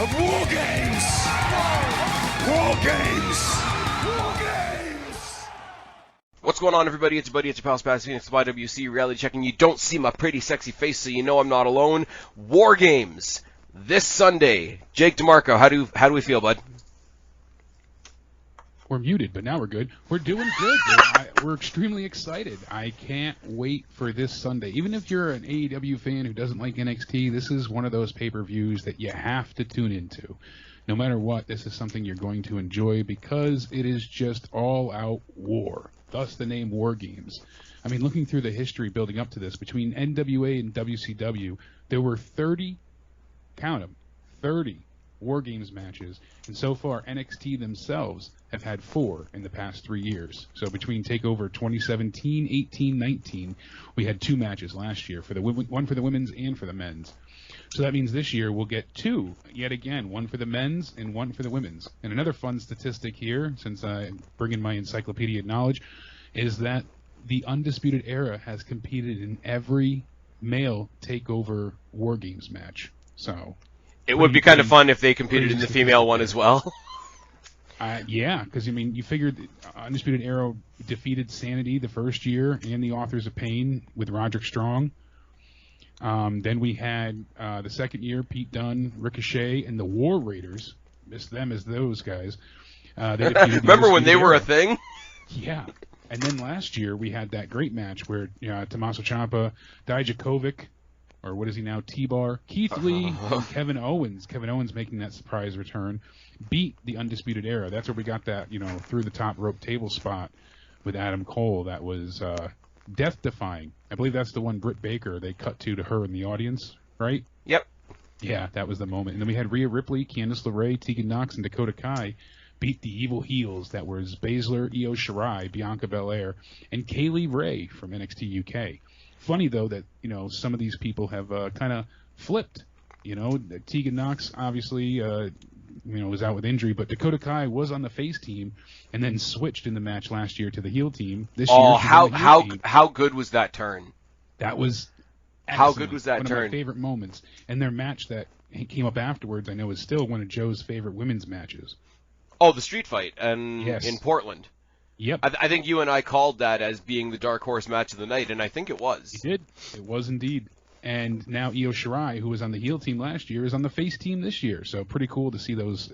of Wargames! Wargames! Wargames! What's going on, everybody? It's your buddy, it's your pal Spaz, Phoenix, YWC, reality checking. You don't see my pretty, sexy face, so you know I'm not alone. Wargames this Sunday. Jake DeMarco, how do we feel, bud? We're muted, but now we're good. We're doing good. We're extremely excited. I can't wait for this Sunday. Even if you're an AEW fan who doesn't like NXT, this is one of those pay-per-views that you have to tune into. No matter what, this is something you're going to enjoy because it is just all-out war. Thus the name War Games. I mean, looking through the history building up to this, between NWA and WCW, there were 30, count them, 30 War Games matches, and so far NXT themselves have had 4 in the past 3 years. So between Takeover 2017, 18, 19, we had 2 matches last year, for the one for the women's and for the men's. So that means this year we'll get 2, yet again, one for the men's and one for the women's. And another fun statistic here, since I bring in my encyclopedia knowledge, is that the Undisputed Era has competed in every male Takeover War Games match. So it would be kind of fun if they competed in the female one as well. Yeah, because, I mean, you figured Undisputed Era defeated Sanity the first year and the Authors of Pain with Roderick Strong. Then we had the second year, Pete Dunne, Ricochet, and the War Raiders. Missed them as those guys. They Remember when they were a thing? Yeah. And then last year we had that great match where Tommaso Ciampa, Dijakovic, or what is he now, T-Bar, Keith Lee, and Kevin Owens. Kevin Owens making that surprise return, beat the Undisputed Era. That's where we got that, through the top rope table spot with Adam Cole. That was death-defying. I believe that's the one Britt Baker they cut to her in the audience, right? Yep. Yeah, that was the moment. And then we had Rhea Ripley, Candice LeRae, Tegan Nox, and Dakota Kai beat the evil heels. That was Baszler, Io Shirai, Bianca Belair, and Kaylee Ray from NXT UK. Funny, though, that, some of these people have kind of flipped. Tegan Nox, obviously, was out with injury, but Dakota Kai was on the face team and then switched in the match last year to the heel team. This year, how good was that turn? That was excellent. How good was that one turn? One of my favorite moments. And their match that came up afterwards, I know, is still one of Joe's favorite women's matches. Oh, the street fight in Portland. Yep. I think you and I called that as being the dark horse match of the night, and I think it was. You did. It was indeed. And now Io Shirai, who was on the heel team last year, is on the face team this year. So pretty cool to see those,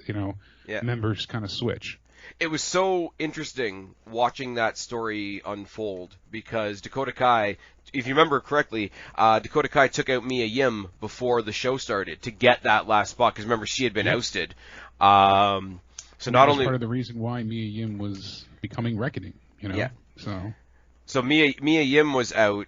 members kind of switch. It was so interesting watching that story unfold because Dakota Kai, if you remember correctly, Dakota Kai took out Mia Yim before the show started to get that last spot because remember she had been ousted. So not only part of the reason why Mia Yim was becoming Reckoning, Yeah. So Mia Yim was out.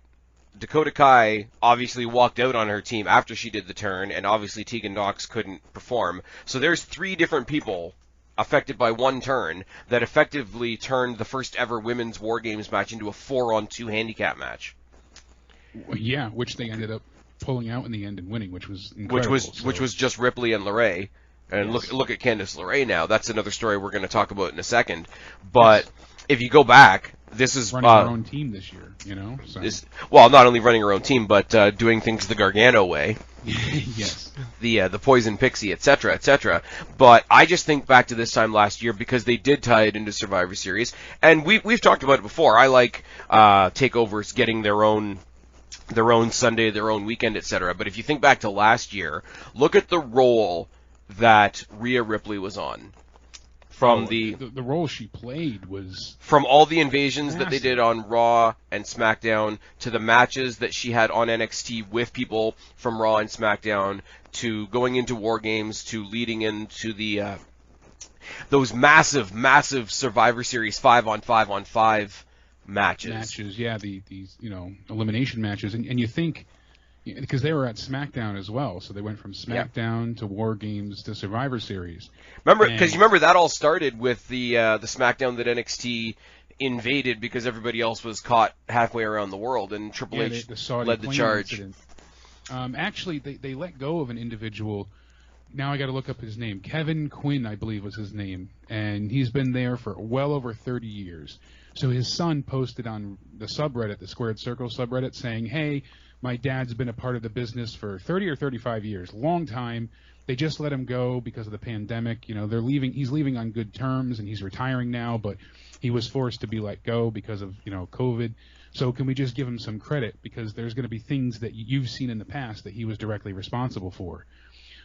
Dakota Kai obviously walked out on her team after she did the turn, and obviously Tegan Nox couldn't perform. So there's 3 different people affected by one turn that effectively turned the first ever women's War Games match into a 4-on-2 handicap match. Yeah, which they ended up pulling out in the end and winning, which was incredible. Which was just Ripley and LeRae. And yes. look at Candice LeRae now. That's another story we're going to talk about in a second. But if you go back, this is running her own team this year, So. Not only running her own team, but doing things the Gargano way. Yes. The Poison Pixie, etc., etc. But I just think back to this time last year because they did tie it into Survivor Series, and we've talked about it before. I like takeovers getting their own Sunday, their own weekend, etc. But if you think back to last year, look at the role that Rhea Ripley was on. From the role she played was... From all the invasions that they did on Raw and SmackDown, to the matches that she had on NXT with people from Raw and SmackDown, to going into War Games, to leading into the those massive Survivor Series 5-on-5-on-5 matches. Yeah, these elimination matches. And you think... Because they were at SmackDown as well, so they went from SmackDown to War Games to Survivor Series. Because you remember that all started with the SmackDown that NXT invaded because everybody else was caught halfway around the world, and Triple H led the charge. Actually, they let go of an individual. Now I got to look up his name. Kevin Quinn, I believe, was his name, and he's been there for well over 30 years. So his son posted on the subreddit, the Squared Circle subreddit, saying, "Hey, my dad's been a part of the business for 30 or 35 years, long time. They just let him go because of the pandemic. You know, they're leaving. He's leaving on good terms, and he's retiring now. But he was forced to be let go because of COVID. So can we just give him some credit, because there's going to be things that you've seen in the past that he was directly responsible for.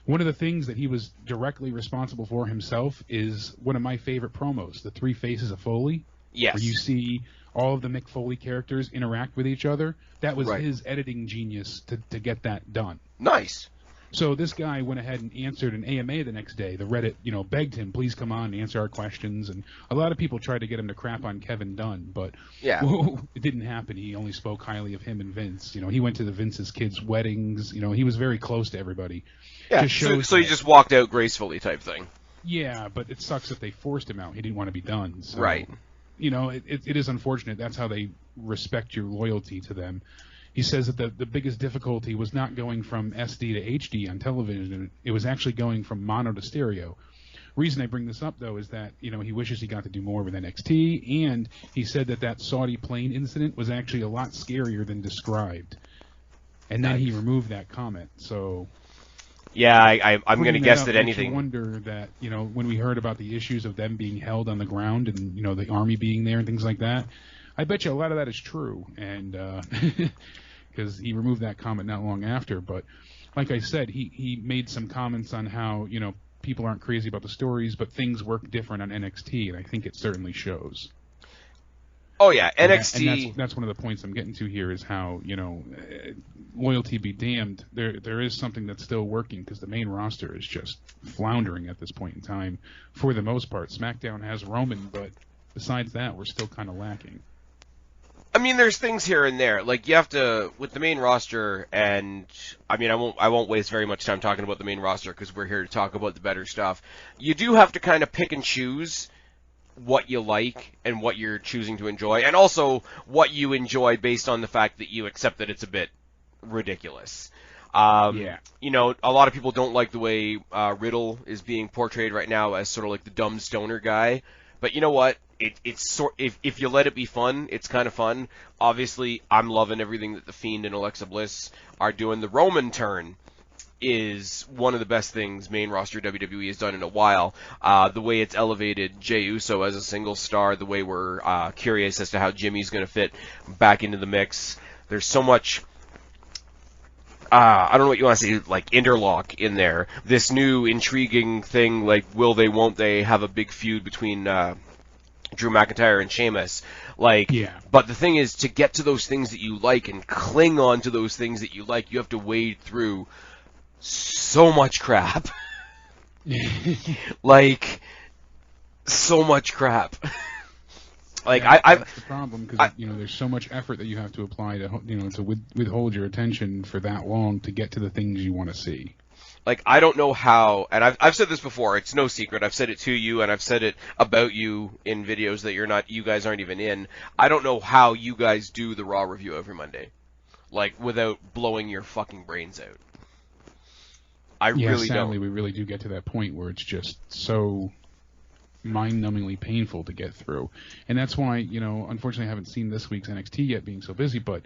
One of the things that he was directly responsible for himself is one of my favorite promos, the 3 Faces of Foley. Yes. Where you see all of the Mick Foley characters interact with each other. That was his editing genius to get that done. Nice. So this guy went ahead and answered an AMA the next day. The Reddit, begged him, please come on and answer our questions. And a lot of people tried to get him to crap on Kevin Dunn, but it didn't happen. He only spoke highly of him and Vince. He went to Vince's kids' weddings. He was very close to everybody. Yeah, so he just walked out gracefully type thing. Yeah, but it sucks that they forced him out. He didn't want to be done. So, right. It is unfortunate. That's how they respect your loyalty to them. He says that the biggest difficulty was not going from SD to HD on television. It was actually going from mono to stereo. Reason I bring this up, though, is that, he wishes he got to do more with NXT, and he said that Saudi plane incident was actually a lot scarier than described. And then he removed that comment, so... Yeah, I'm going to guess that anything... I wonder that, when we heard about the issues of them being held on the ground and, the Army being there and things like that, I bet you a lot of that is true, and because he removed that comment not long after. But like I said, he made some comments on how, people aren't crazy about the stories, but things work different on NXT, and I think it certainly shows. Oh, yeah, NXT... And that's one of the points I'm getting to here is how, loyalty be damned. There is something that's still working, because the main roster is just floundering at this point in time. For the most part, SmackDown has Roman, but besides that, we're still kind of lacking. I mean, there's things here and there. Like, you have to, with the main roster, and, I mean, I won't waste very much time talking about the main roster, because we're here to talk about the better stuff. You do have to kind of pick and choose what you like and what you're choosing to enjoy, and also what you enjoy based on the fact that you accept that it's a bit ridiculous. A lot of people don't like the way Riddle is being portrayed right now as sort of like the dumb stoner guy, but you know what? If you let it be fun, it's kind of fun. Obviously, I'm loving everything that The Fiend and Alexa Bliss are doing. The Roman turn is one of the best things main roster WWE has done in a while. The way it's elevated Jey Uso as a single star, the way we're curious as to how Jimmy's going to fit back into the mix. There's so much... I don't know what you want to say, like interlock in there. This new intriguing thing, like will they, won't they have a big feud between Drew McIntyre and Sheamus. But the thing is, to get to those things that you like and cling on to those things that you like, you have to wade through so much crap. So much crap. That's the problem, because there's so much effort that you have to apply to withhold your attention for that long to get to the things you want to see. I don't know how, and I've said this before, it's no secret, I've said it to you, and I've said it about you in videos that you guys aren't even in. I don't know how you guys do the Raw review every Monday, without blowing your fucking brains out. I really sadly, don't. We really do get to that point where it's just so mind-numbingly painful to get through. And that's why, unfortunately I haven't seen this week's NXT yet, being so busy, but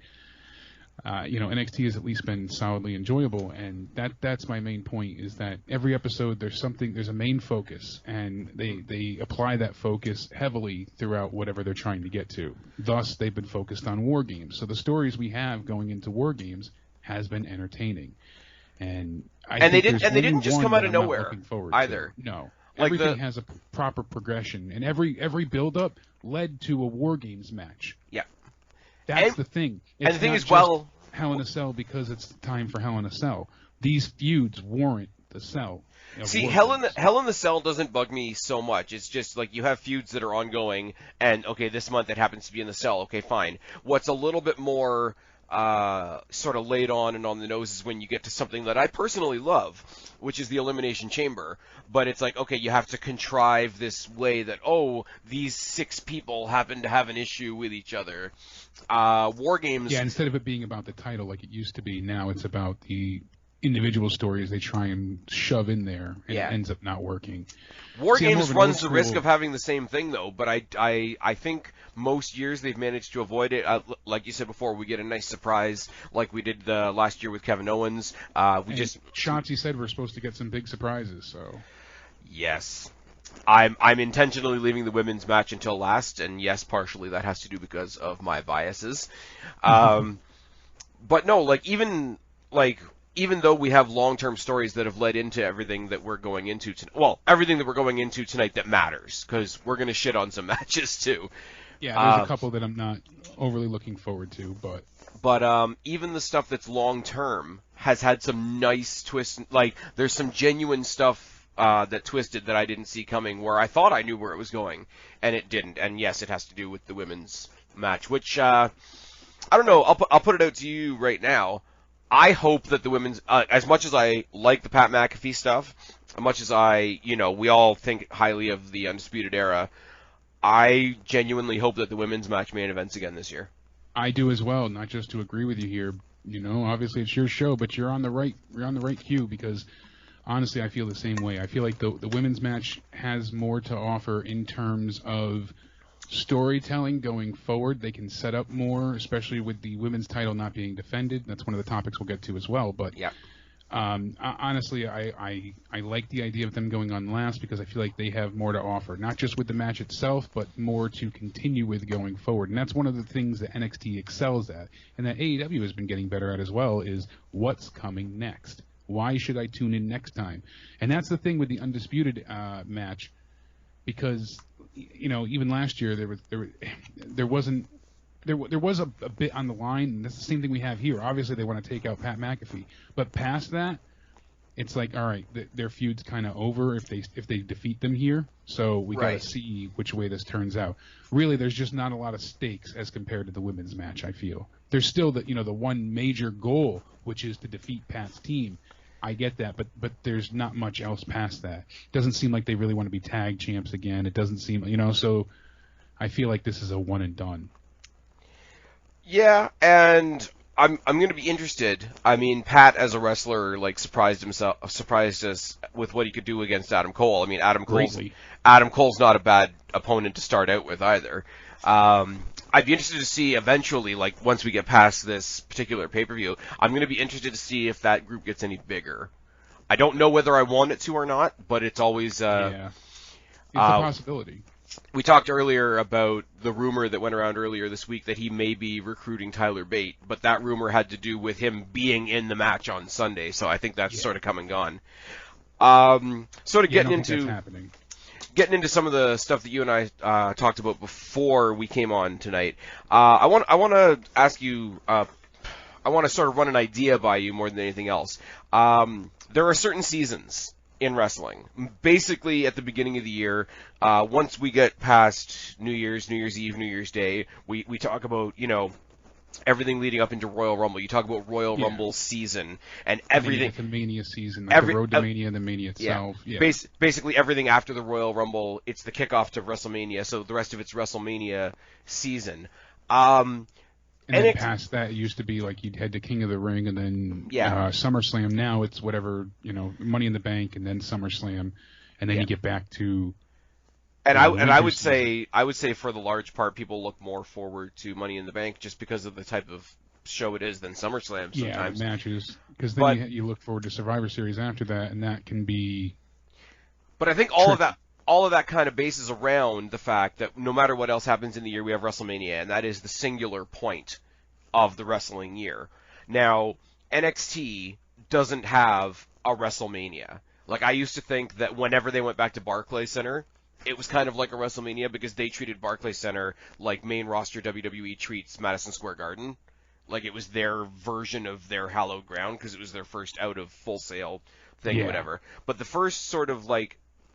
NXT has at least been solidly enjoyable, and that's my main point, is that every episode there's a main focus, and they apply that focus heavily throughout whatever they're trying to get to. Thus, they've been focused on War Games. So the stories we have going into War Games has been entertaining. And they didn't just come out of nowhere either. No. Everything has a proper progression, and every build-up led to a War Games match. Yeah. That's the thing. And the thing is, Hell in a Cell because it's time for Hell in a Cell. These feuds warrant the cell. See, Hell in the Cell doesn't bug me so much. It's just you have feuds that are ongoing, and okay, this month it happens to be in the cell. Okay, fine. What's a little bit more sort of laid on and on the nose is when you get to something that I personally love, which is the Elimination Chamber. But it's okay, you have to contrive this way that, these 6 people happen to have an issue with each other. War Games... Yeah, instead of it being about the title like it used to be, now it's about the individual stories they try and shove in there, and Yeah. it ends up not working. Wargames runs the risk of having the same thing, though, but I think most years they've managed to avoid it. Like you said before, we get a nice surprise, like we did last year with Kevin Owens. Shotzi said we're supposed to get some big surprises, so... Yes. I'm intentionally leaving the women's match until last, and yes, partially that has to do because of my biases. But no, even though we have long-term stories that have led into everything that we're going into everything that we're going into tonight that matters, because we're going to shit on some matches too. Yeah, there's a couple that I'm not overly looking forward to, but... But even the stuff that's long-term has had some nice twists. Like, there's some genuine stuff that twisted that I didn't see coming, where I thought I knew where it was going, and it didn't. And yes, it has to do with the women's match, which, I don't know, I'll put it out to you right now. I hope that the women's, as much as I like the Pat McAfee stuff, as much as we all think highly of the Undisputed Era, I genuinely hope that the women's match main events again this year. I do as well, not just to agree with you here. Obviously it's your show, but you're on the right cue, because honestly I feel the same way. I feel like the women's match has more to offer in terms of storytelling going forward. They can set up more, especially with the women's title not being defended. That's one of the topics we'll get to as well. But yeah. Honestly, I like the idea of them going on last, because I feel like they have more to offer, not just with the match itself, but more to continue with going forward. And that's one of the things that NXT excels at, and that AEW has been getting better at as well, is what's coming next. Why should I tune in next time? And that's the thing with the Undisputed match, because even last year there was a bit on the line, and that's the same thing we have here. Obviously, they want to take out Pat McAfee, but past that, it's like, all right, their feud's kind of over if they defeat them here. So we got to see which way this turns out. Really, there's just not a lot of stakes as compared to the women's match. I feel there's still the one major goal, which is to defeat Pat's team. I get that, but there's not much else past that. It doesn't seem like they really want to be tag champs again. It doesn't seem, so I feel like this is a one and done. Yeah, and I'm going to be interested. I mean, Pat as a wrestler surprised us with what he could do against Adam Cole. I mean, Adam Cole's not a bad opponent to start out with either. I'd be interested to see eventually, once we get past this particular pay-per-view, I'm going to be interested to see if that group gets any bigger. I don't know whether I want it to or not, but it's always... It's a possibility. We talked earlier about the rumor that went around earlier this week that he may be recruiting Tyler Bate, but that rumor had to do with him being in the match on Sunday, so I think that's sort of come and gone. Getting into some of the stuff that you and I talked about before we came on tonight, I want to ask you. I want to sort of run an idea by you more than anything else. There are certain seasons in wrestling. Basically, at the beginning of the year, once we get past New Year's Eve, New Year's Day, we talk about everything leading up into Royal Rumble. You talk about Royal Rumble season and everything. The Mania season, the Road to Mania, the Mania itself. Yeah. Basically everything after the Royal Rumble, it's the kickoff to WrestleMania, so the rest of it's WrestleMania season. And then past that, it used to be like you'd head to King of the Ring, and then SummerSlam. Now it's whatever, Money in the Bank, and then SummerSlam, and then you get back to... And I would say for the large part, people look more forward to Money in the Bank just because of the type of show it is than SummerSlam sometimes. Yeah, matches. Because then you look forward to Survivor Series after that, and that can be... But I think all of that kind of bases around the fact that no matter what else happens in the year, we have WrestleMania, and that is the singular point of the wrestling year. Now, NXT doesn't have a WrestleMania. I used to think that whenever they went back to Barclays Center, it was kind of like a WrestleMania because they treated Barclays Center like main roster WWE treats Madison Square Garden. Like it was their version of their hallowed ground because it was their first out of Full Sail thing, whatever. But the first sort of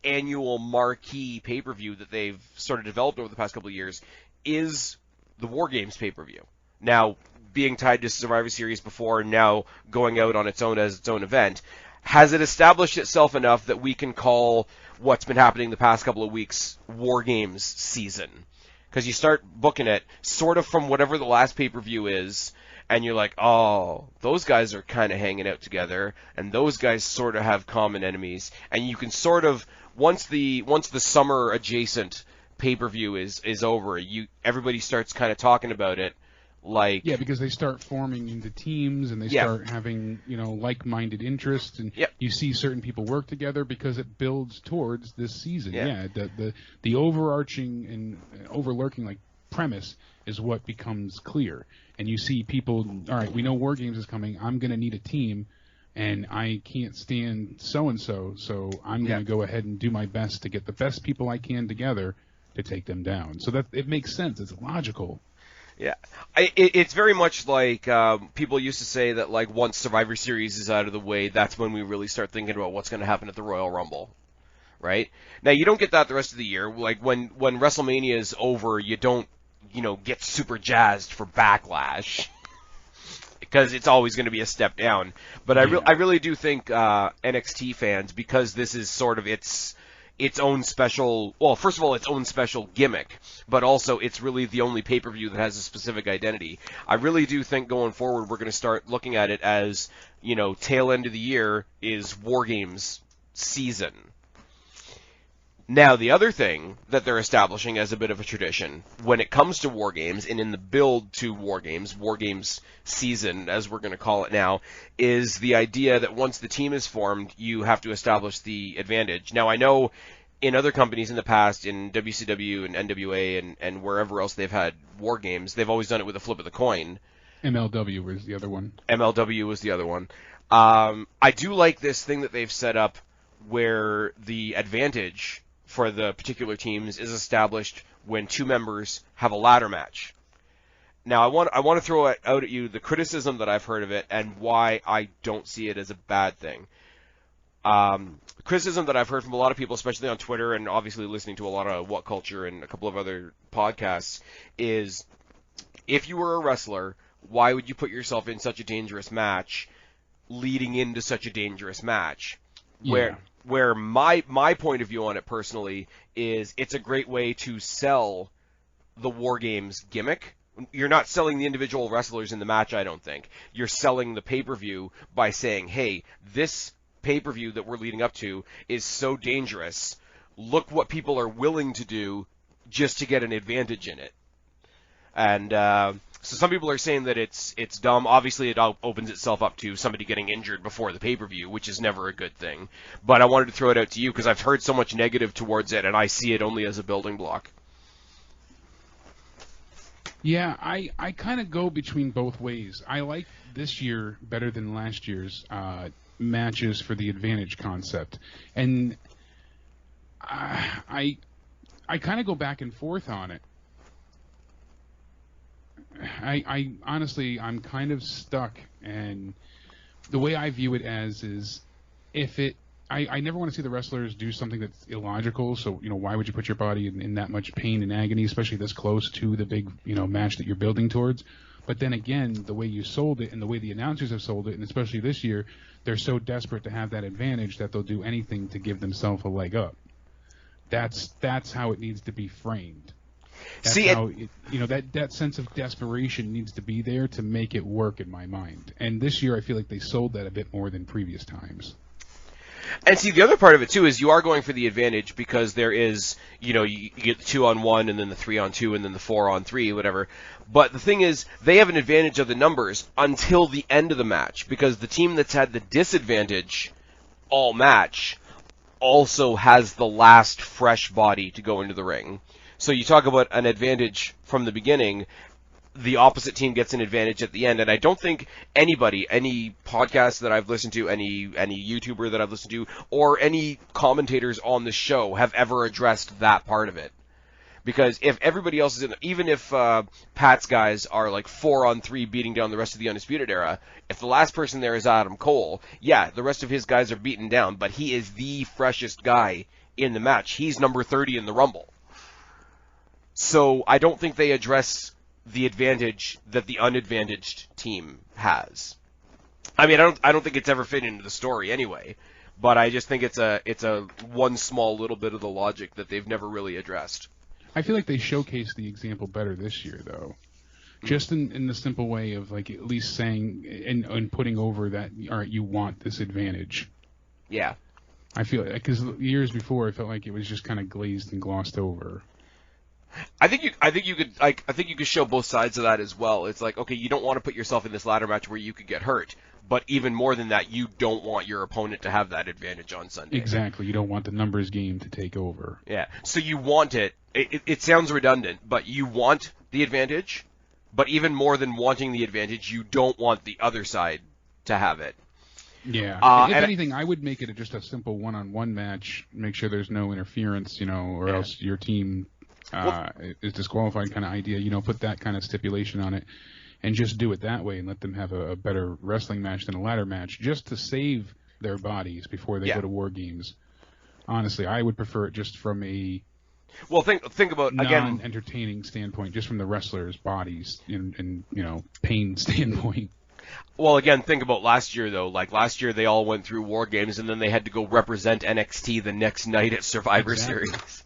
annual marquee pay-per-view that they've sort of developed over the past couple of years is the Wargames pay-per-view. Now, being tied to Survivor Series before and now going out on its own as its own event, has it established itself enough that we can call what's been happening the past couple of weeks Wargames season? Because you start booking it sort of from whatever the last pay-per-view is, and you're like, oh, those guys are kind of hanging out together, and those guys sort of have common enemies, and you can sort of, once the summer adjacent pay-per-view is over, everybody starts kind of talking about it. Like, yeah, because they start forming into teams and they start having, like-minded interests, and you see certain people work together because it builds towards this season. Yeah, the overarching and overlurking like premise is what becomes clear, and you see people. All right, we know Wargames is coming. I'm going to need a team, and I can't stand so and so I'm going to go ahead and do my best to get the best people I can together to take them down. So that it makes sense. It's logical. Yeah, it's very much like people used to say that, like, once Survivor Series is out of the way, that's when we really start thinking about what's going to happen at the Royal Rumble, right? Now, you don't get that the rest of the year. Like, when WrestleMania is over, you don't, get super jazzed for Backlash because it's always going to be a step down. But I really do think NXT fans, because this is sort of its own special, well, first of all, its own special gimmick, but also it's really the only pay-per-view that has a specific identity. I really do think going forward we're going to start looking at it as, tail end of the year is Wargames season. Now, the other thing that they're establishing as a bit of a tradition when it comes to Wargames, and in the build to Wargames season, as we're going to call it now, is the idea that once the team is formed, you have to establish the advantage. Now, I know in other companies in the past, in WCW and NWA and wherever else they've had Wargames, they've always done it with a flip of the coin. MLW was the other one. MLW was the other one. I do like this thing that they've set up where the advantage for the particular teams is established when two members have a ladder match. Now, I want to throw out at you the criticism that I've heard of it and why I don't see it as a bad thing. Criticism that I've heard from a lot of people, especially on Twitter and obviously listening to a lot of What Culture and a couple of other podcasts, is if you were a wrestler, why would you put yourself in such a dangerous match leading into such a dangerous match? Yeah. Where my point of view on it personally is it's a great way to sell the Wargames gimmick. You're not selling the individual wrestlers in the match, I don't think. You're selling the pay-per-view by saying, hey, this pay-per-view that we're leading up to is so dangerous. Look what people are willing to do just to get an advantage in it. And so some people are saying that it's dumb. Obviously, it opens itself up to somebody getting injured before the pay-per-view, which is never a good thing. But I wanted to throw it out to you because I've heard so much negative towards it, and I see it only as a building block. Yeah, I kind of go between both ways. I like this year better than last year's matches for the advantage concept. And I kind of go back and forth on it. I honestly, I'm kind of stuck, and the way I view it as is, I never want to see the wrestlers do something that's illogical. So, why would you put your body in that much pain and agony, especially this close to the big, match that you're building towards? But then again, the way you sold it and the way the announcers have sold it, and especially this year, they're so desperate to have that advantage that they'll do anything to give themselves a leg up. That's how it needs to be framed. That's how that sense of desperation needs to be there to make it work in my mind. And this year, I feel like they sold that a bit more than previous times. And see, the other part of it, too, is you are going for the advantage because there is, you get the 2-on-1 and then the 3-on-2 and then the 4-on-3, whatever. But the thing is, they have an advantage of the numbers until the end of the match because the team that's had the disadvantage all match also has the last fresh body to go into the ring. So you talk about an advantage from the beginning, the opposite team gets an advantage at the end, and I don't think anybody, any podcast that I've listened to, any YouTuber that I've listened to, or any commentators on the show have ever addressed that part of it. Because if everybody else is in, even if Pat's guys are like 4-on-3 beating down the rest of the Undisputed Era, if the last person there is Adam Cole, yeah, the rest of his guys are beaten down, but he is the freshest guy in the match. He's number 30 in the Rumble. So I don't think they address the advantage that the unadvantaged team has. I mean, I don't think it's ever fit into the story anyway, but I just think it's a one small little bit of the logic that they've never really addressed. I feel like they showcased the example better this year, though. Just in the simple way of like at least saying and putting over that, all right, you want this advantage. Yeah. I feel because years before I felt like it was just kind of glazed and glossed over. I think you could show both sides of that as well. It's like, okay, you don't want to put yourself in this ladder match where you could get hurt, but even more than that, you don't want your opponent to have that advantage on Sunday. Exactly. You don't want the numbers game to take over. Yeah. So you want it. It sounds redundant, but you want the advantage, but even more than wanting the advantage, you don't want the other side to have it. Yeah. If anything, I would make it just a simple one-on-one match. Make sure there's no interference, or else your team is disqualified kind of idea. Put that kind of stipulation on it and just do it that way and let them have a better wrestling match than a ladder match just to save their bodies before they go to Wargames. Honestly, I would prefer it just from a think about again non-entertaining standpoint, just from the wrestlers' bodies and pain standpoint. Well, again, think about last year, though. Like, last year they all went through Wargames, and then they had to go represent NXT the next night at Survivor Series.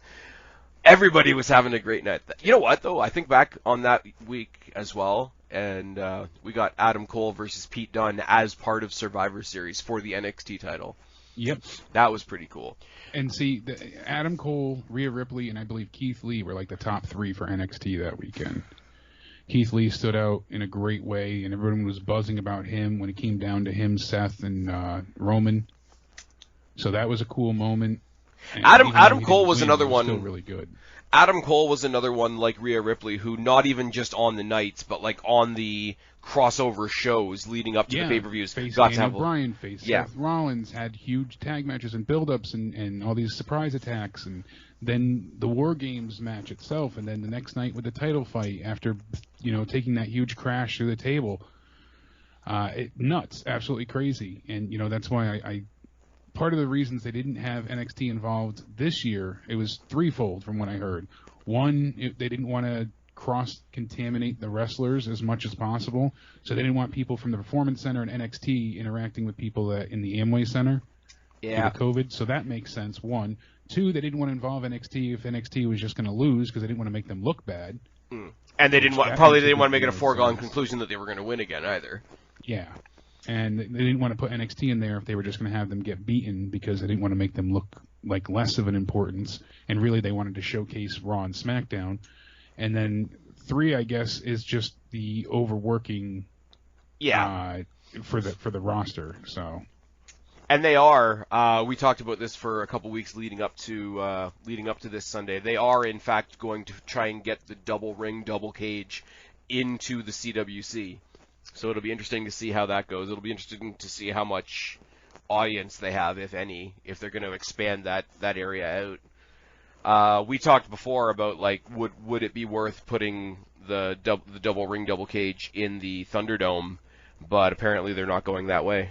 Everybody was having a great night. You know what, though? I think back on that week as well, and we got Adam Cole versus Pete Dunne as part of Survivor Series for the NXT title. Yep. That was pretty cool. And see, Adam Cole, Rhea Ripley, and I believe Keith Lee were like the top 3 for NXT that weekend. Keith Lee stood out in a great way, and everyone was buzzing about him when it came down to him, Seth, and Roman. So that was a cool moment. And Adam Cole was another one. Still really good. Adam Cole was another one like Rhea Ripley, who not even just on the nights, but like on the crossover shows leading up to the pay-per-views, got to have Bryan faced Seth Rollins, had huge tag matches and build-ups and all these surprise attacks, and then the War Games match itself, and then the next night with the title fight after taking that huge crash through the table. Nuts, absolutely crazy, and that's why I part of the reasons they didn't have NXT involved this year, it was threefold from what I heard. One, they didn't want to cross-contaminate the wrestlers as much as possible, so they didn't want people from the Performance Center and NXT interacting with people in the Amway Center due to COVID, so that makes sense, one. Two, they didn't want to involve NXT if NXT was just going to lose because they didn't want to make them look bad. And they didn't want to make it a foregone conclusion that they were going to win again either. Yeah. And they didn't want to put NXT in there if they were just going to have them get beaten because they didn't want to make them look like less of an importance. And really, they wanted to showcase Raw and SmackDown. And then 3, I guess, is just the overworking. For the roster. So. And they are. We talked about this for a couple weeks leading up to this Sunday. They are in fact going to try and get the double ring, double cage into the CWC. So it'll be interesting to see how that goes. It'll be interesting to see how much audience they have, if any, if they're going to expand that area out. We talked before about like would it be worth putting the double ring, double cage in the Thunderdome, but apparently they're not going that way.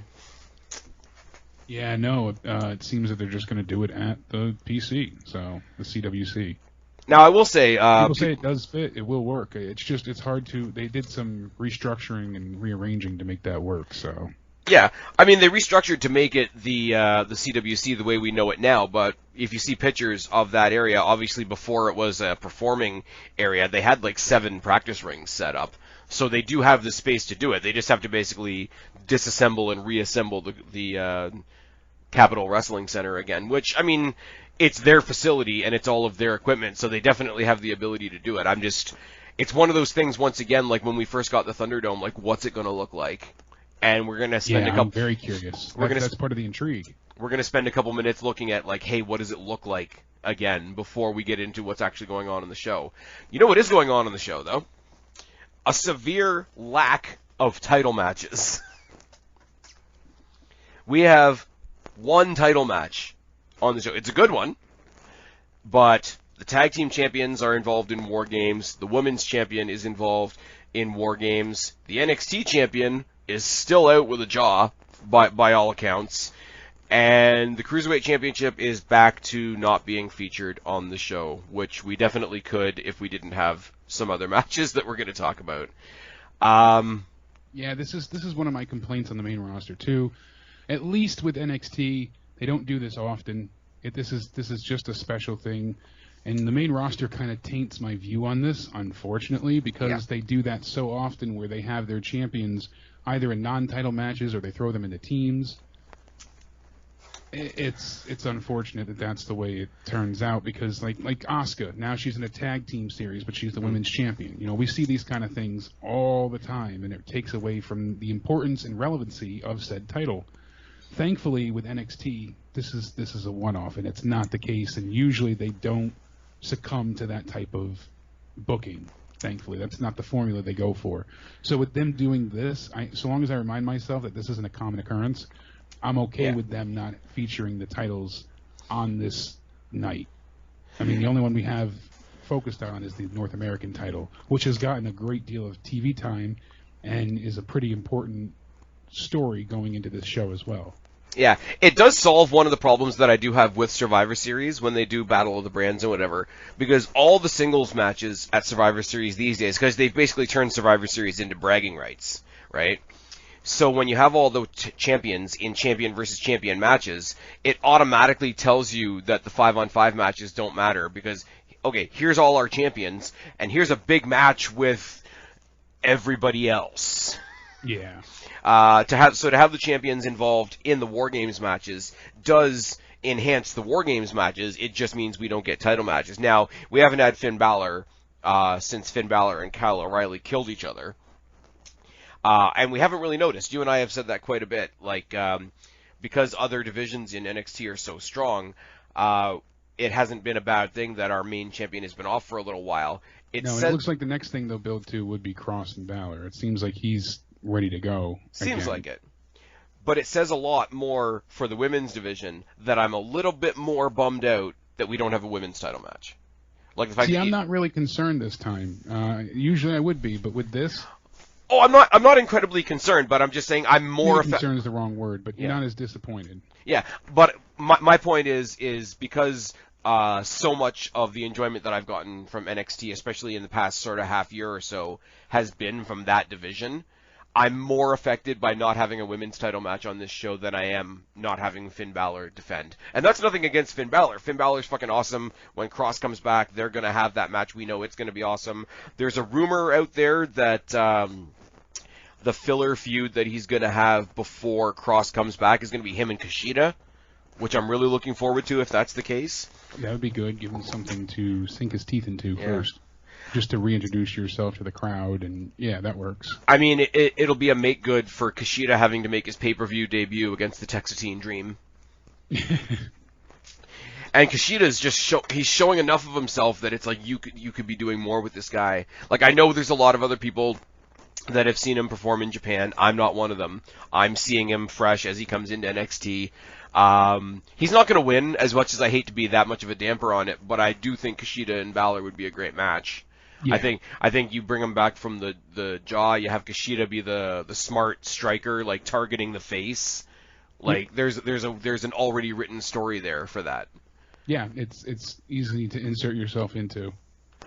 Yeah, no, it seems that they're just going to do it at the PC, so the CWC. Now, I will say... people say it does fit. It will work. It's hard to... They did some restructuring and rearranging to make that work, so... Yeah, I mean, they restructured to make it the CWC the way we know it now, but if you see pictures of that area, obviously before it was a performing area, they had like 7 practice rings set up. So they do have the space to do it. They just have to basically disassemble and reassemble the Capitol Wrestling Center again, which, I mean... It's their facility, and it's all of their equipment, so they definitely have the ability to do it. It's one of those things, once again, like when we first got the Thunderdome, like, what's it going to look like? And we're going to spend I'm very curious. That's part of the intrigue. We're going to spend a couple minutes looking at, like, hey, what does it look like again before we get into what's actually going on in the show. You know what is going on in the show, though? A severe lack of title matches. We have one title match on the show. It's a good one, but the tag team champions are involved in War Games. The women's champion is involved in War Games. The NXT champion is still out with a jaw, by all accounts. And the Cruiserweight Championship is back to not being featured on the show, which we definitely could if we didn't have some other matches that we're going to talk about. Yeah, this is one of my complaints on the main roster, too. At least with NXT... They don't do this often. This is just a special thing, And the main roster kind of taints my view on this, unfortunately, because they do that so often where they have their champions either in non-title matches or they throw them into teams. It's unfortunate that that's the way it turns out, because like Asuka, now she's in a tag team series, but she's the women's champion. You know, we see these kind of things all the time, and it takes away from the importance and relevancy of said title. Thankfully, with NXT, this is a one-off, and it's not the case, and usually they don't succumb to that type of booking. Thankfully, that's not the formula they go for. So with them doing this, so long as I remind myself that this isn't a common occurrence, I'm okay with them not featuring the titles on this night. I mean, the only one we have focused on is the North American title, which has gotten a great deal of TV time and is a pretty important story going into this show as well. Yeah, it does solve one of the problems that I do have with Survivor Series when they do Battle of the Brands and whatever, because all the singles matches at Survivor Series these days, because they've basically turned Survivor Series into bragging rights, right? So when you have all the champions in champion versus champion matches, it automatically tells you that the 5-on-5 matches don't matter because, okay, here's all our champions, and here's a big match with everybody else. Yeah. To have the champions involved in the Wargames matches does enhance the Wargames matches. It just means we don't get title matches. Now, we haven't had Finn Balor since Finn Balor and Kyle O'Reilly killed each other. And we haven't really noticed. You and I have said that quite a bit. Like, because other divisions in NXT are so strong, it hasn't been a bad thing that our main champion has been off for a little while. It looks like the next thing they'll build to would be Cross and Balor. It seems like he's ready to go. Seems like it. But it says a lot more for the women's division that I'm a little bit more bummed out that we don't have a women's title match. Like the fact I'm not really concerned this time. Usually I would be, but with this... Oh, I'm not incredibly concerned, but I'm just saying I'm more... concerned is the wrong word, but you're not as disappointed. Yeah, but my point is because so much of the enjoyment that I've gotten from NXT, especially in the past sort of half year or so, has been from that division, I'm more affected by not having a women's title match on this show than I am not having Finn Balor defend. And that's nothing against Finn Balor. Finn Balor's fucking awesome. When Cross comes back, they're going to have that match. We know it's going to be awesome. There's a rumor out there that the filler feud that he's going to have before Cross comes back is going to be him and Kushida, which I'm really looking forward to if that's the case. That would be good. Give him something to sink his teeth into first. Just to reintroduce yourself to the crowd, and that works. I mean, it'll be a make good for Kushida having to make his pay-per-view debut against the Texas Dream. And Kushida's he's showing enough of himself that it's like you could be doing more with this guy. Like, I know there's a lot of other people that have seen him perform in Japan. I'm not one of them. I'm seeing him fresh as he comes into NXT. He's not going to win, as much as I hate to be that much of a damper on it, but I do think Kushida and Balor would be a great match. Yeah. I think you bring him back from the jaw. You have Kushida be the smart striker, like targeting the face. Like there's an already written story there for that. Yeah, it's easy to insert yourself into.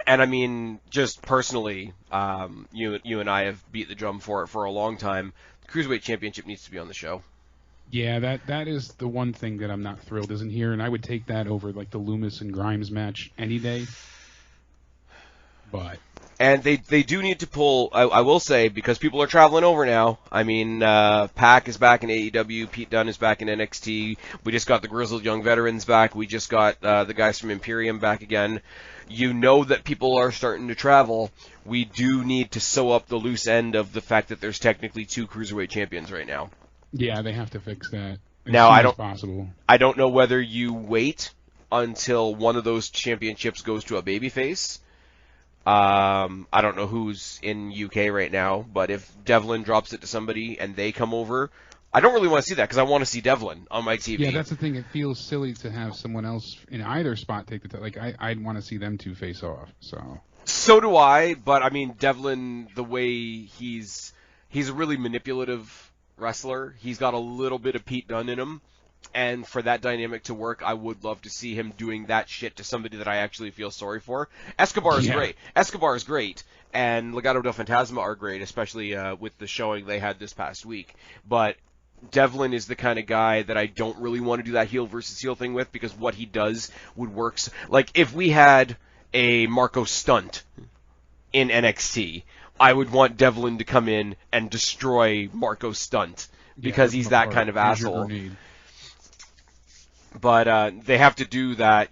And I mean, just personally, you and I have beat the drum for it for a long time. The Cruiserweight Championship needs to be on the show. Yeah, that is the one thing that I'm not thrilled isn't here, and I would take that over like the Loomis and Grimes match any day. And they do need to pull, I will say, because people are traveling over now. I mean, Pac is back in AEW, Pete Dunne is back in NXT, we just got the Grizzled Young Veterans back, we just got the guys from Imperium back again. You know that people are starting to travel. We do need to sew up the loose end of the fact that there's technically 2 Cruiserweight champions right now. Yeah, they have to fix that as now, soon as possible. I don't know whether you wait until one of those championships goes to a babyface. I don't know who's in UK right now, but if Devlin drops it to somebody and they come over, I don't really want to see that because I want to see Devlin on my TV. Yeah, that's the thing. It feels silly to have someone else in either spot take the title. Like, I'd want to see them two face off. So do I, but I mean, Devlin, the way he's a really manipulative wrestler. He's got a little bit of Pete Dunne in him. And for that dynamic to work, I would love to see him doing that shit to somebody that I actually feel sorry for. Escobar is great. Escobar is great, and Legado del Fantasma are great, especially with the showing they had this past week. But Devlin is the kind of guy that I don't really want to do that heel versus heel thing with, because what he does would work. Like, if we had a Marco Stunt in NXT, I would want Devlin to come in and destroy Marco Stunt, because he's that kind of asshole. But they have to do that,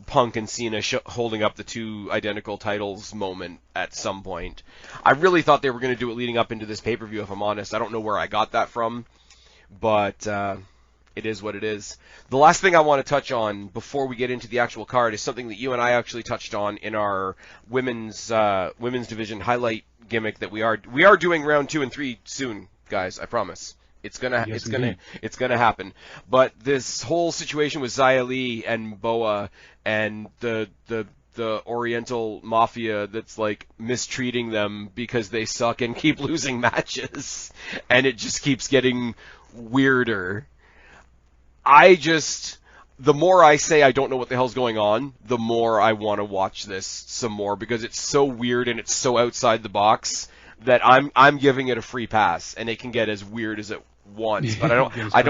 Punk and Cena holding up the two identical titles moment at some point. I really thought they were going to do it leading up into this pay-per-view, if I'm honest. I don't know where I got that from, but it is what it is. The last thing I want to touch on before we get into the actual card is something that you and I actually touched on in our women's division highlight gimmick that we are doing round 2 and 3 soon, guys. I promise. It's gonna happen. But this whole situation with Xia Li and Boa and the Oriental Mafia that's like mistreating them because they suck and keep losing matches, and it just keeps getting weirder. The more I say I don't know what the hell's going on, the more I want to watch this some more, because it's so weird and it's so outside the box that I'm giving it a free pass, and it can get as weird as it wants. But I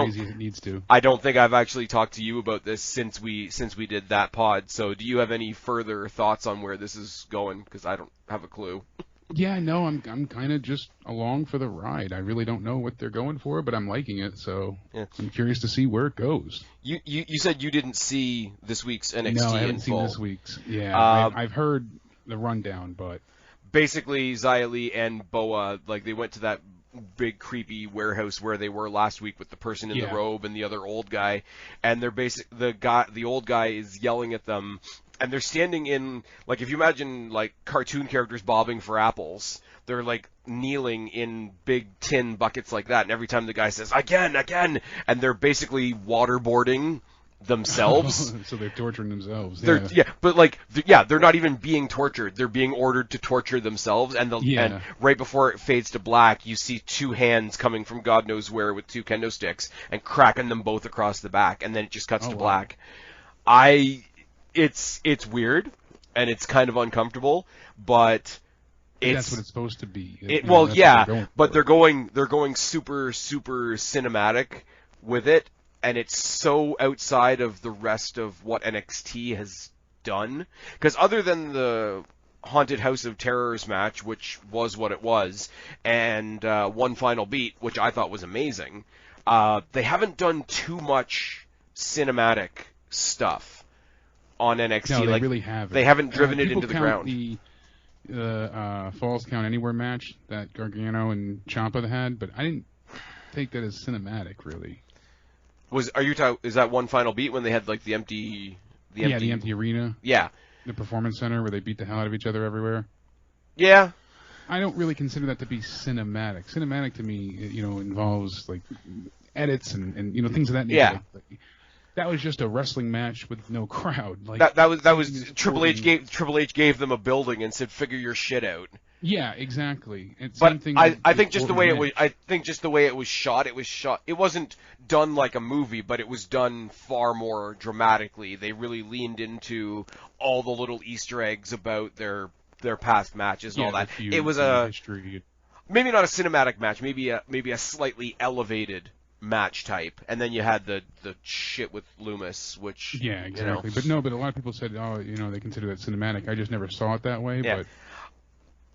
don't think I've actually talked to you about this since we did that pod. So do you have any further thoughts on where this is going? Because I don't have a clue. Yeah, no, I'm kind of just along for the ride. I really don't know what they're going for, but I'm liking it, so yeah. I'm curious to see where it goes. You said you didn't see this week's NXT in full. No, I haven't seen this week's. Yeah, I've heard the rundown, but basically Xia Li and Boa, like, they went to that big creepy warehouse where they were last week with the person in the robe and the other old guy, and the old guy is yelling at them. And they're standing in, like, if you imagine, like, cartoon characters bobbing for apples, they're, like, kneeling in big tin buckets like that, and every time the guy says, again, and they're basically waterboarding themselves. So they're torturing themselves. They're not even being tortured. They're being ordered to torture themselves, and right before it fades to black, you see two hands coming from God knows where with two kendo sticks, and cracking them both across the back, and then it just cuts to black. It's weird, and it's kind of uncomfortable, but that's what it's supposed to be. But they're going super, super cinematic with it, and it's so outside of the rest of what NXT has done. Because other than the Haunted House of Terrors match, which was what it was, and One Final Beat, which I thought was amazing, they haven't done too much cinematic stuff on NXT. No, they really haven't. They haven't driven it into the ground. The Falls Count Anywhere match that Gargano and Ciampa had, but I didn't take that as cinematic, really. Is that One Final Beat when they had, like, the empty arena? Yeah. The Performance Center where they beat the hell out of each other everywhere? Yeah. I don't really consider that to be cinematic. Cinematic to me, involves, like, edits and things of that nature. Yeah. That was just a wrestling match with no crowd. Like, that was Triple H gave them a building and said, "Figure your shit out." Yeah, exactly. But I think just the way it was shot. It wasn't done like a movie, but it was done far more dramatically. They really leaned into all the little Easter eggs about their past matches and all that. It was maybe not a cinematic match, maybe a slightly elevated match type, and then you had the shit with Loomis, which exactly. But a lot of people said, they consider that cinematic. I just never saw it that way. Yeah. But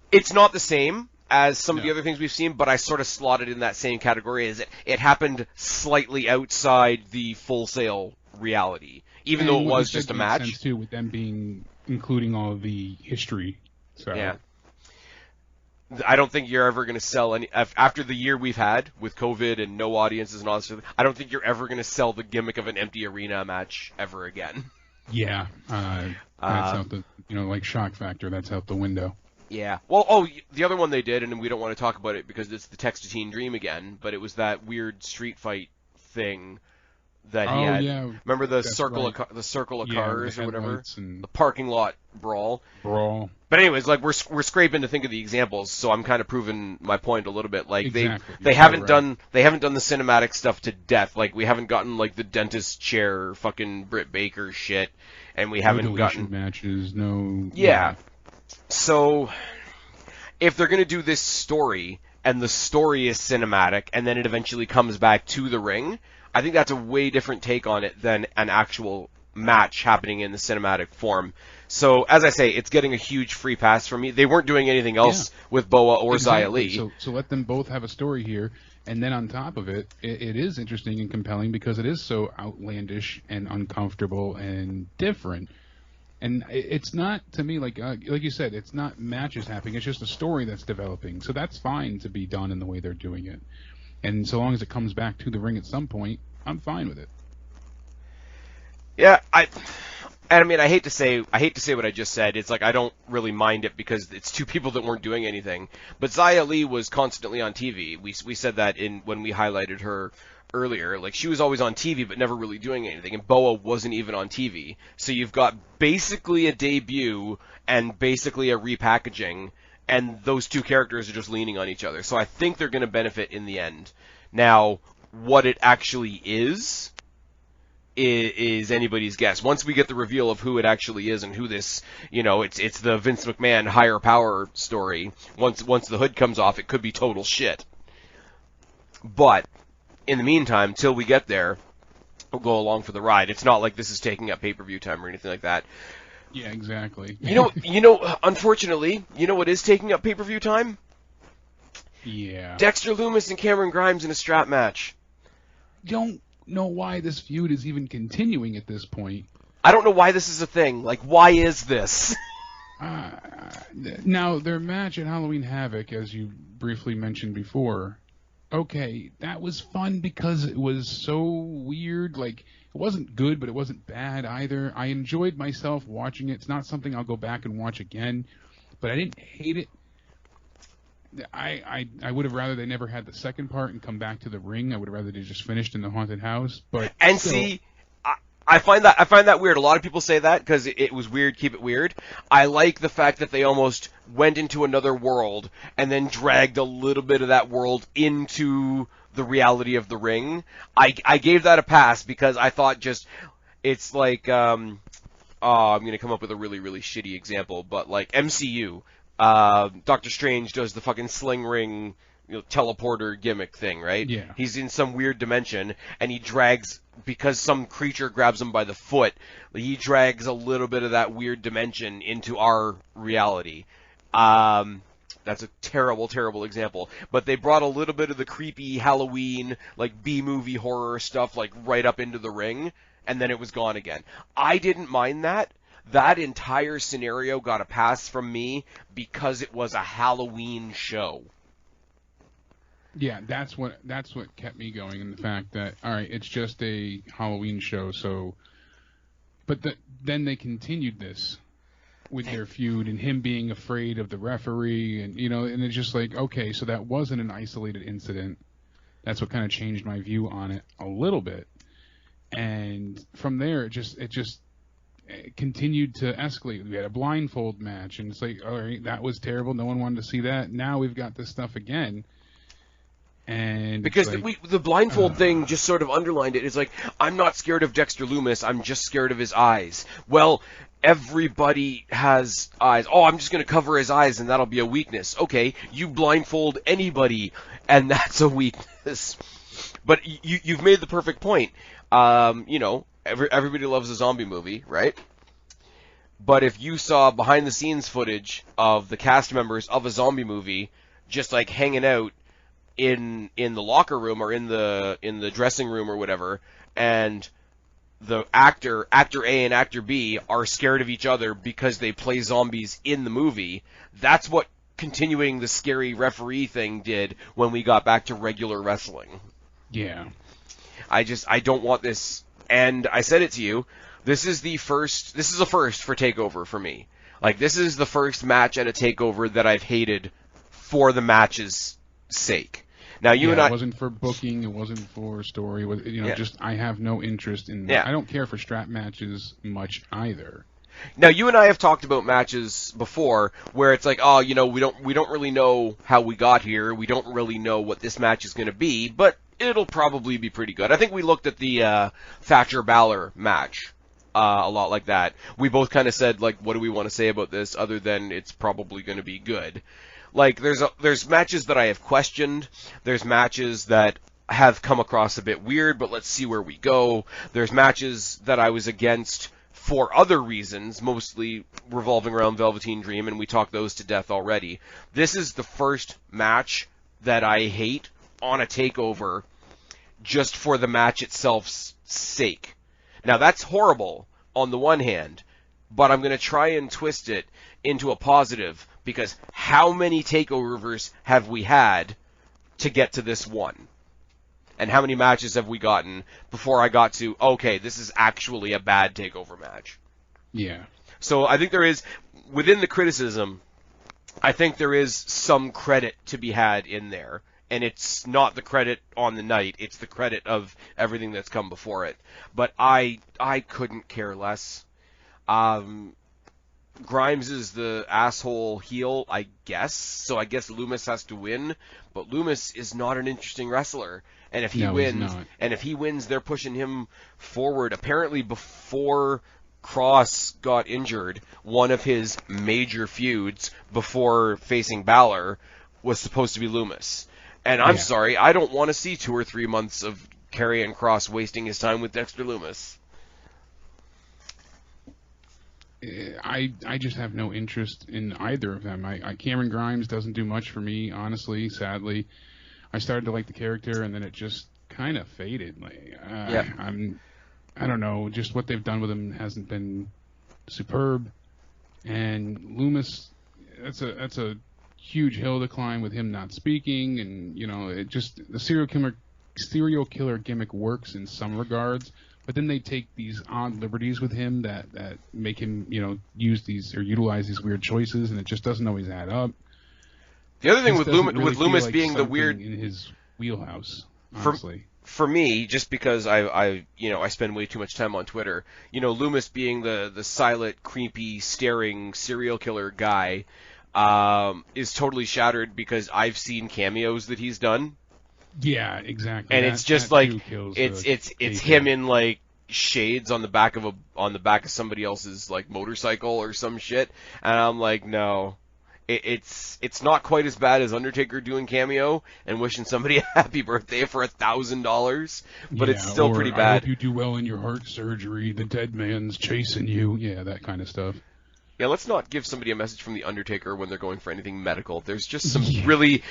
it's not the same as some of the other things we've seen, but I sort of slotted in that same category as it happened slightly outside the Full Sail reality, even though it was just a match. Sense too, with them including all of the history. So. Yeah. I don't think you're ever going to sell any after the year we've had with COVID and no audiences and all this stuff. I don't think you're ever going to sell the gimmick of an empty arena match ever again. Yeah, that's out the like Shock Factor. That's out the window. Yeah. Well, the other one they did, and we don't want to talk about it because it's the Text to Teen Dream again. But it was that weird street fight thing that he had. Yeah, remember the circle of cars or whatever, the parking lot brawl. But anyways, like we're scraping to think of the examples, so I'm kind of proving my point a little bit. Like they haven't done the cinematic stuff to death. Like we haven't gotten like the dentist chair fucking Britt Baker shit, and we haven't gotten matches. No. Yeah. So if they're gonna do this story and the story is cinematic, and then it eventually comes back to the ring, I think that's a way different take on it than an actual match happening in the cinematic form. So, as I say, it's getting a huge free pass for me. They weren't doing anything else with Boa or Xia Li. So let them both have a story here, and then on top of it, it is interesting and compelling because it is so outlandish and uncomfortable and different. And it's not, to me, like you said, it's not matches happening. It's just a story that's developing. So that's fine to be done in the way they're doing it. And so long as it comes back to the ring at some point, I'm fine with it. Yeah, I mean, I hate to say what I just said. It's like I don't really mind it because it's two people that weren't doing anything. But Xia Li was constantly on TV. We said that when we highlighted her earlier. Like, she was always on TV but never really doing anything, and Boa wasn't even on TV. So you've got basically a debut and basically a repackaging, and those two characters are just leaning on each other. So I think they're going to benefit in the end. Now, what it actually is anybody's guess. Once we get the reveal of who it actually is and who this, it's the Vince McMahon higher power story. Once the hood comes off, it could be total shit. But in the meantime, till we get there, we'll go along for the ride. It's not like this is taking up pay-per-view time or anything like that. Yeah, exactly. Unfortunately, what is taking up pay-per-view time? Yeah. Dexter Lumis and Cameron Grimes in a strap match. Don't know why this feud is even continuing at this point. I don't know why this is a thing. Like, why is this? Now, their match at Halloween Havoc, as you briefly mentioned before, okay, that was fun because it was so weird. Like, it wasn't good, but it wasn't bad either. I enjoyed myself watching it. It's not something I'll go back and watch again, but I didn't hate it. I would have rather they never had the second part and come back to the ring. I would have rather they just finished in the haunted house. But see, I find that weird. A lot of people say that because it was weird. Keep it weird. I like the fact that they almost went into another world and then dragged a little bit of that world into the reality of the ring. I gave that a pass because I thought it's like I'm gonna come up with a really really shitty example, but like MCU. Doctor Strange does the fucking sling ring, teleporter gimmick thing, right? Yeah. He's in some weird dimension, and he drags, because some creature grabs him by the foot, he drags a little bit of that weird dimension into our reality. That's a terrible, terrible example. But they brought a little bit of the creepy Halloween, like B-movie horror stuff, like right up into the ring, and then it was gone again. I didn't mind that. That entire scenario got a pass from me because it was a Halloween show. Yeah, that's what kept me going, in the fact that, all right, it's just a Halloween show, so... But then they continued this with their feud and him being afraid of the referee, and, and it's just like, okay, so that wasn't an isolated incident. That's what kind of changed my view on it a little bit. And from there, it just continued to escalate. We had a blindfold match, and it's like, all right, that was terrible. No one wanted to see that. Now we've got this stuff again. And because the blindfold thing just sort of underlined it. It's like, I'm not scared of Dexter Lumis, I'm just scared of his eyes. Well, everybody has eyes. Oh, I'm just going to cover his eyes and that'll be a weakness. Okay, you blindfold anybody and that's a weakness. But you've made the perfect point. Everybody loves a zombie movie, right? But if you saw behind-the-scenes footage of the cast members of a zombie movie just like hanging out in the locker room or in the dressing room or whatever, and the actor A and actor B are scared of each other because they play zombies in the movie, that's what continuing the scary referee thing did when we got back to regular wrestling. Yeah. I don't want this. And I said it to you, this is a first for TakeOver for me. Like, this is the first match at a TakeOver that I've hated for the match's sake. Now, it wasn't for booking, it wasn't for story, just I have no interest in that. I don't care for strap matches much either. Now, you and I have talked about matches before where it's like, we don't really know how we got here, we don't really know what this match is going to be, but it'll probably be pretty good. I think we looked at the Thatcher Balor match a lot like that. We both kind of said, like, what do we want to say about this other than it's probably going to be good. Like, there's matches that I have questioned. There's matches that have come across a bit weird, but let's see where we go. There's matches that I was against for other reasons, mostly revolving around Velveteen Dream, and we talked those to death already. This is the first match that I hate on a takeover just for the match itself's sake. Now, that's horrible on the one hand, but I'm going to try and twist it into a positive, because how many takeovers have we had to get to this one? And how many matches have we gotten before I got to, okay, this is actually a bad takeover match? Yeah. So I think there is, within the criticism, I think there is some credit to be had in there. And it's not the credit on the night, it's the credit of everything that's come before it. But I couldn't care less. Grimes is the asshole heel, I guess. So I guess Loomis has to win. But Loomis is not an interesting wrestler. And if he wins, they're pushing him forward. Apparently, before Cross got injured, one of his major feuds before facing Balor was supposed to be Loomis. And I'm sorry, I don't want to see 2 or 3 months of Karrion Kross wasting his time with Dexter Loomis. I just have no interest in either of them. Cameron Grimes doesn't do much for me, honestly, sadly. I started to like the character, and then it just kind of faded. I don't know, just what they've done with him hasn't been superb. And Loomis, that's a huge hill to climb with him not speaking, and it just, the serial killer gimmick works in some regards, but then they take these odd liberties with him that make him use these or utilize these weird choices, and it just doesn't always add up. The other thing with Loomis like being the weird in his wheelhouse, honestly. For me, just because I spend way too much time on Twitter, Loomis being the silent, creepy, staring serial killer guy, is totally shattered because I've seen cameos that he's done. Yeah, exactly. And it's just like it's him in like shades on the back of somebody else's like motorcycle or some shit, and I'm like, no. It's not quite as bad as Undertaker doing cameo and wishing somebody a happy birthday for $1,000, but it's still pretty bad. I hope you do well in your heart surgery. The dead man's chasing you. Yeah, that kind of stuff. Yeah, let's not give somebody a message from the Undertaker when they're going for anything medical. There's just some really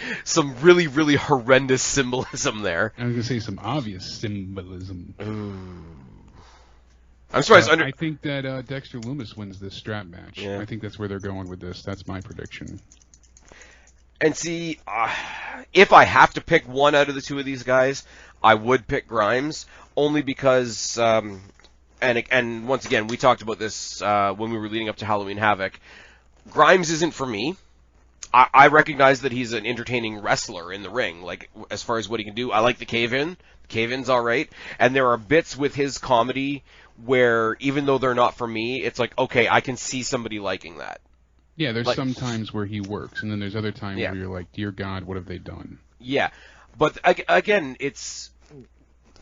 horrendous symbolism there. I was gonna say some obvious symbolism. Ooh. I'm surprised. I think that Dexter Loomis wins this strap match. Yeah. I think that's where they're going with this. That's my prediction. And see, if I have to pick one out of the two of these guys, I would pick Grimes, only because, and once again, we talked about this when we were leading up to Halloween Havoc. Grimes isn't for me. I recognize that he's an entertaining wrestler in the ring, like, as far as what he can do. I like the cave-in. The cave-in's all right. And there are bits with his comedy where, even though they're not for me, it's like, okay, I can see somebody liking that. Yeah, there's some times where he works, and then there's other times where you're like, dear God, what have they done? Yeah, but again, it's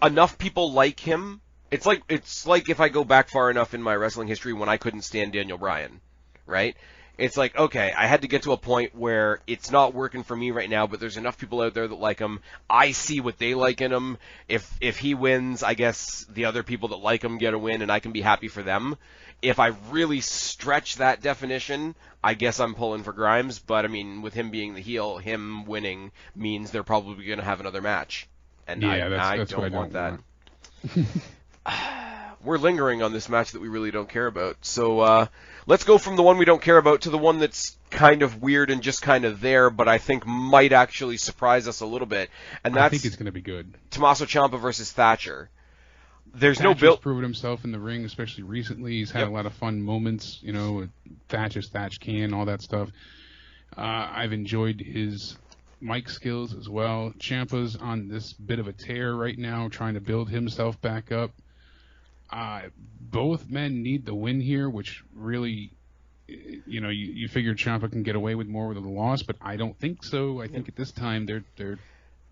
enough people like him. It's like if I go back far enough in my wrestling history when I couldn't stand Daniel Bryan, right? It's like, okay, I had to get to a point where it's not working for me right now, but there's enough people out there that like him. I see what they like in him. If he wins, I guess the other people that like him get a win, and I can be happy for them. If I really stretch that definition, I guess I'm pulling for Grimes, but I mean, with him being the heel, him winning means they're probably going to have another match. And I don't want that. We're lingering on this match that we really don't care about. So let's go from the one we don't care about to the one that's kind of weird and just kind of there, but I think might actually surprise us a little bit. And that's, I think it's going to be good. Tommaso Ciampa versus Thatcher. There's Thatcher's no build. proven himself in the ring, especially recently. He's had a lot of fun moments, Thatch can, all that stuff. I've enjoyed his mic skills as well. Ciampa's on this bit of a tear right now, trying to build himself back up. Both men need the win here, which really, you figure Ciampa can get away with more with the loss, but I don't think so. I think at this time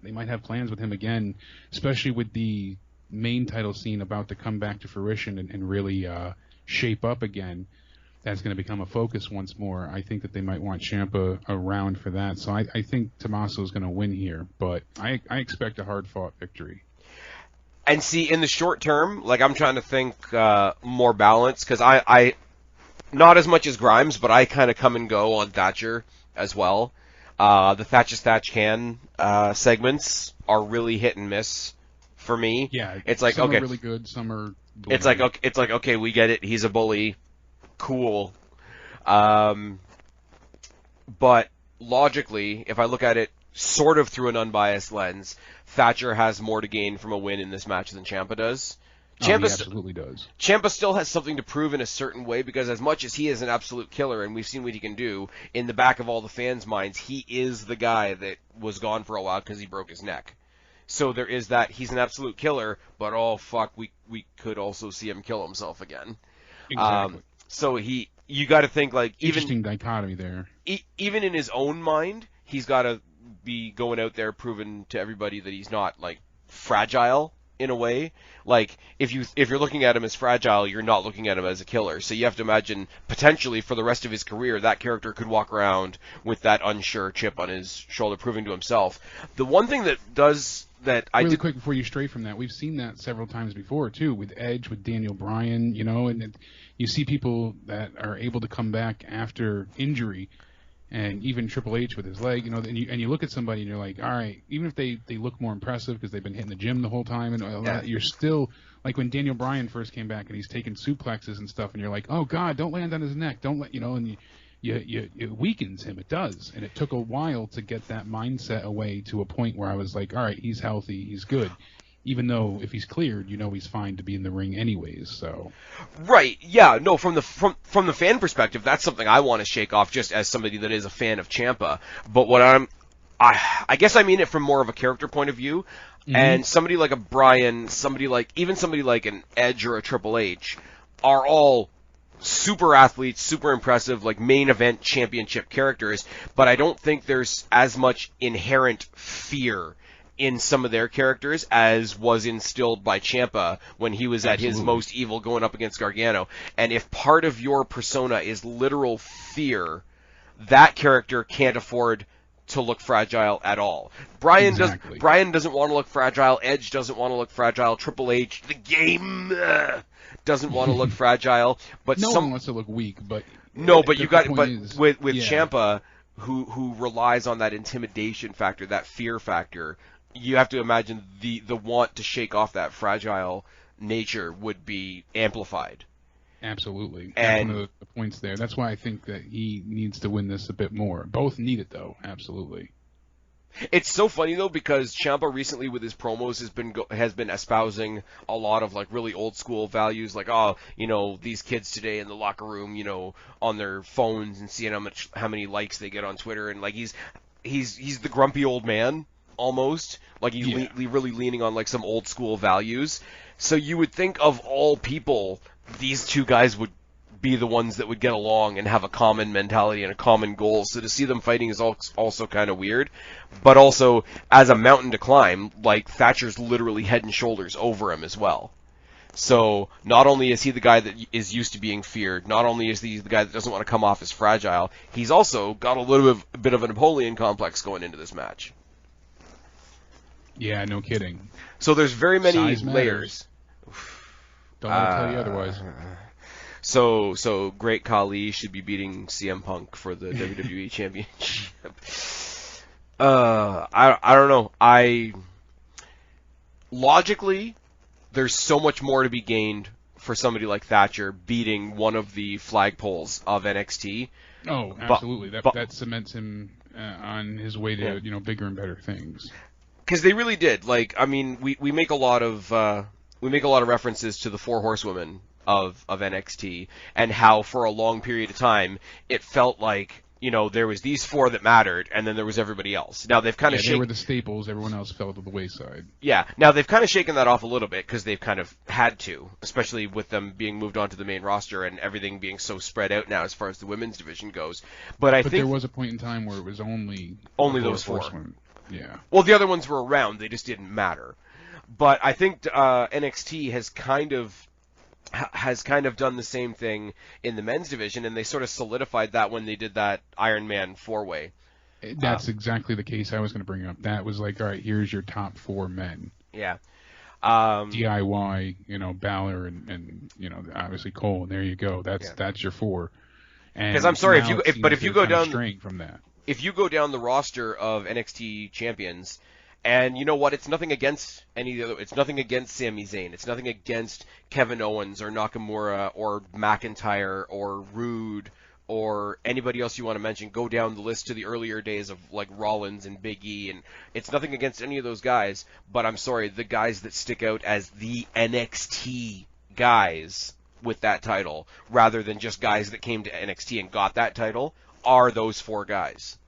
they might have plans with him again, especially with the main title scene about to come back to fruition and really shape up again. that's going to become a focus once more. I think that they might want Ciampa around for that. So I think Tommaso is going to win here, but I expect a hard-fought victory. And see, in the short term, like I'm trying to think more balanced, because I not as much as Grimes, but I kind of come and go on Thatcher as well. The Thatch as Thatch Can segments are really hit and miss for me. Yeah, it's like some okay, are really good, some are. It's like okay, we get it. He's a bully, cool. But logically, if I look at it sort of through an unbiased lens, Thatcher has more to gain from a win in this match than Ciampa does. Ciampa he absolutely does. Ciampa still has something to prove in a certain way, because as much as he is an absolute killer, and we've seen what he can do, in the back of all the fans' minds, he is the guy that was gone for a while because he broke his neck. So there is that. He's an absolute killer, but oh fuck, we could also see him kill himself again. Exactly. So you got to think like interesting dichotomy there. Even in his own mind, he's got to be going out there proving to everybody that he's not like fragile in a way. Like if you're looking at him as fragile, you're not looking at him as a killer. So you have to imagine potentially for the rest of his career that character could walk around with that unsure chip on his shoulder, proving to himself. The one thing that does that I really quick before you stray from that, we've seen that several times before too, with Edge, with Daniel Bryan, and you see people that are able to come back after injury. And even Triple H with his leg, and you look at somebody and you're like, all right, even if they look more impressive because they've been hitting the gym the whole time and all that, you're still, like when Daniel Bryan first came back and he's taking suplexes and stuff, and you're like, oh God, don't land on his neck, don't let, and it weakens him, it does. And it took a while to get that mindset away to a point where I was like, all right, he's healthy, he's good. Even though if he's cleared, he's fine to be in the ring anyways. So, right, yeah, no, from the fan perspective, that's something I want to shake off just as somebody that is a fan of Ciampa. But what I guess I mean it from more of a character point of view, and somebody like a Bryan, somebody like an Edge or a Triple H, are all super athletes, super impressive, like main event championship characters. But I don't think there's as much inherent fear in some of their characters as was instilled by Ciampa when he was at his most evil going up against Gargano. And if part of your persona is literal fear, that character can't afford to look fragile at all. Bryan doesn't want to look fragile. Edge doesn't want to look fragile. Triple H, the game, doesn't want to look fragile. But no one wants to look weak. But no, but you got with Ciampa, who relies on that intimidation factor, that fear factor. You have to imagine the want to shake off that fragile nature would be amplified. Absolutely. That's one of the points there. That's why I think that he needs to win this a bit more. Both need it, though. Absolutely. It's so funny, though, because Ciampa recently with his promos has been espousing a lot of like really old school values, like, these kids today in the locker room, on their phones and seeing how many likes they get on Twitter, and like he's the grumpy old man. Almost like he's really leaning on like some old school values. So you would think of all people, these two guys would be the ones that would get along and have a common mentality and a common goal. So to see them fighting is also kind of weird. But also, as a mountain to climb, like Thatcher's literally head and shoulders over him as well. So not only is he the guy that is used to being feared, not only is he the guy that doesn't want to come off as fragile, he's also got a bit of a Napoleon complex going into this match. Yeah, no kidding. So there's very many layers. Don't want to tell you otherwise. So Great Khali should be beating CM Punk for the WWE Championship. I don't know. Logically, there's so much more to be gained for somebody like Thatcher beating one of the flagpoles of NXT. Oh, absolutely. That cements him on his way to bigger and better things. Because they really did. Like, I mean, we make a lot of references to the Four Horsewomen of NXT and how for a long period of time it felt like there was these four that mattered and then there was everybody else. Now they've kind of they were the staples. Everyone else fell to the wayside. Yeah. Now they've kind of shaken that off a little bit because they've kind of had to, especially with them being moved on to the main roster and everything being so spread out now as far as the women's division goes. But I think there was a point in time where it was only those four. Yeah. Well, the other ones were around. They just didn't matter. But I think NXT has kind of has kind of done the same thing in the men's division, and they sort of solidified that when they did that Iron Man 4-way. That's exactly the case I was going to bring up. That was like, all right, here's your top 4 men. Yeah. DIY, Balor and obviously Cole, and there you go. That's your 4. Because I'm sorry, if you go down straying from that, if you go down the roster of NXT champions, and you know what, it's nothing against any of the other, it's nothing against Sami Zayn, it's nothing against Kevin Owens or Nakamura or McIntyre or Rude or anybody else you want to mention. Go down the list to the earlier days of like Rollins and Big E, and it's nothing against any of those guys, but I'm sorry, the guys that stick out as the NXT guys with that title, rather than just guys that came to NXT and got that title, are those 4 guys.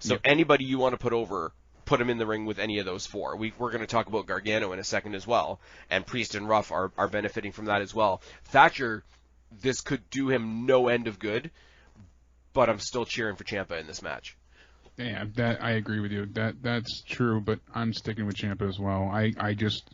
So anybody you want to put them in the ring with any of those 4. We're going to talk about Gargano in a second as well, and Priest and Ruff are benefiting from that as well. Thatcher, this could do him no end of good, but I'm still cheering for Ciampa in this match. Yeah, that I agree with you. That's true, but I'm sticking with Ciampa as well. I just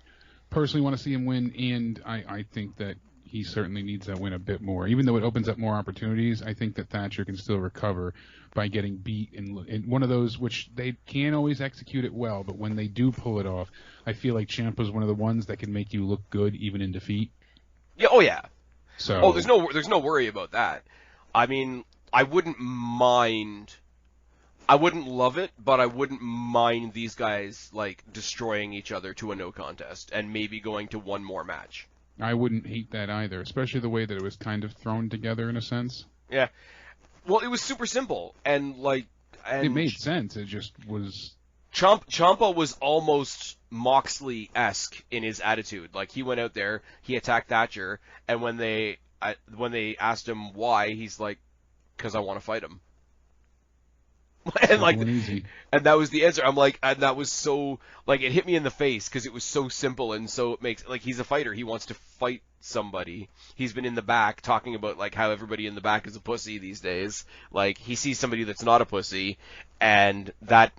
personally want to see him win, and I think that he certainly needs that win a bit more. Even though it opens up more opportunities, I think that Thatcher can still recover by getting beat in one of those, which they can't always execute it well, but when they do pull it off, I feel like Ciampa's one of the ones that can make you look good even in defeat. Yeah, oh yeah. So there's no worry about that. I mean, I wouldn't love it, but I wouldn't mind these guys like destroying each other to a no contest and maybe going to one more match. I wouldn't hate that either, especially the way that it was kind of thrown together in a sense. Yeah. Well, it was super simple, and it made sense. It just was. Ciampa was almost Moxley-esque in his attitude. Like, he went out there, he attacked Thatcher, and when they asked him why, he's like, "'Cause I want to fight him." And that was the answer. I'm like, and that was so, like, it hit me in the face because it was so simple, and so it makes, like, he's a fighter. He wants to fight somebody. He's been in the back talking about, like, how everybody in the back is a pussy these days. Like, he sees somebody that's not a pussy, and that,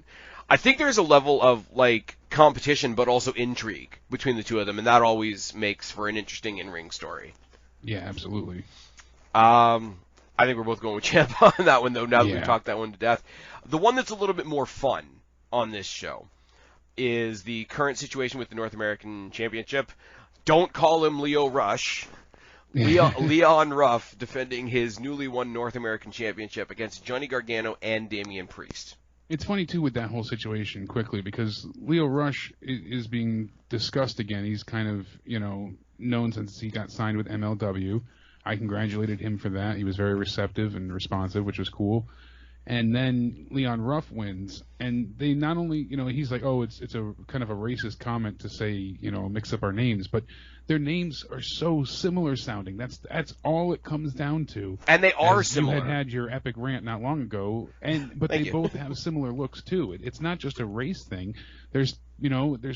I think there's a level of, like, competition, but also intrigue between the two of them, and that always makes for an interesting in-ring story. Yeah, absolutely. I think we're both going with Ciampa on that one, though, now that we've talked that one to death. The one that's a little bit more fun on this show is the current situation with the North American Championship. Don't call him Leo Rush. Leon Ruff defending his newly won North American Championship against Johnny Gargano and Damian Priest. It's funny, too, with that whole situation, quickly, because Leo Rush is being discussed again. He's kind of, known since he got signed with MLW. I congratulated him for that. He was very receptive and responsive, which was cool. And then Leon Ruff wins, and they not only, he's like, oh, it's a kind of a racist comment to say, mix up our names, but their names are so similar sounding. That's all it comes down to. And they are similar. You had your epic rant not long ago, but they both have similar looks too. It's not just a race thing. There's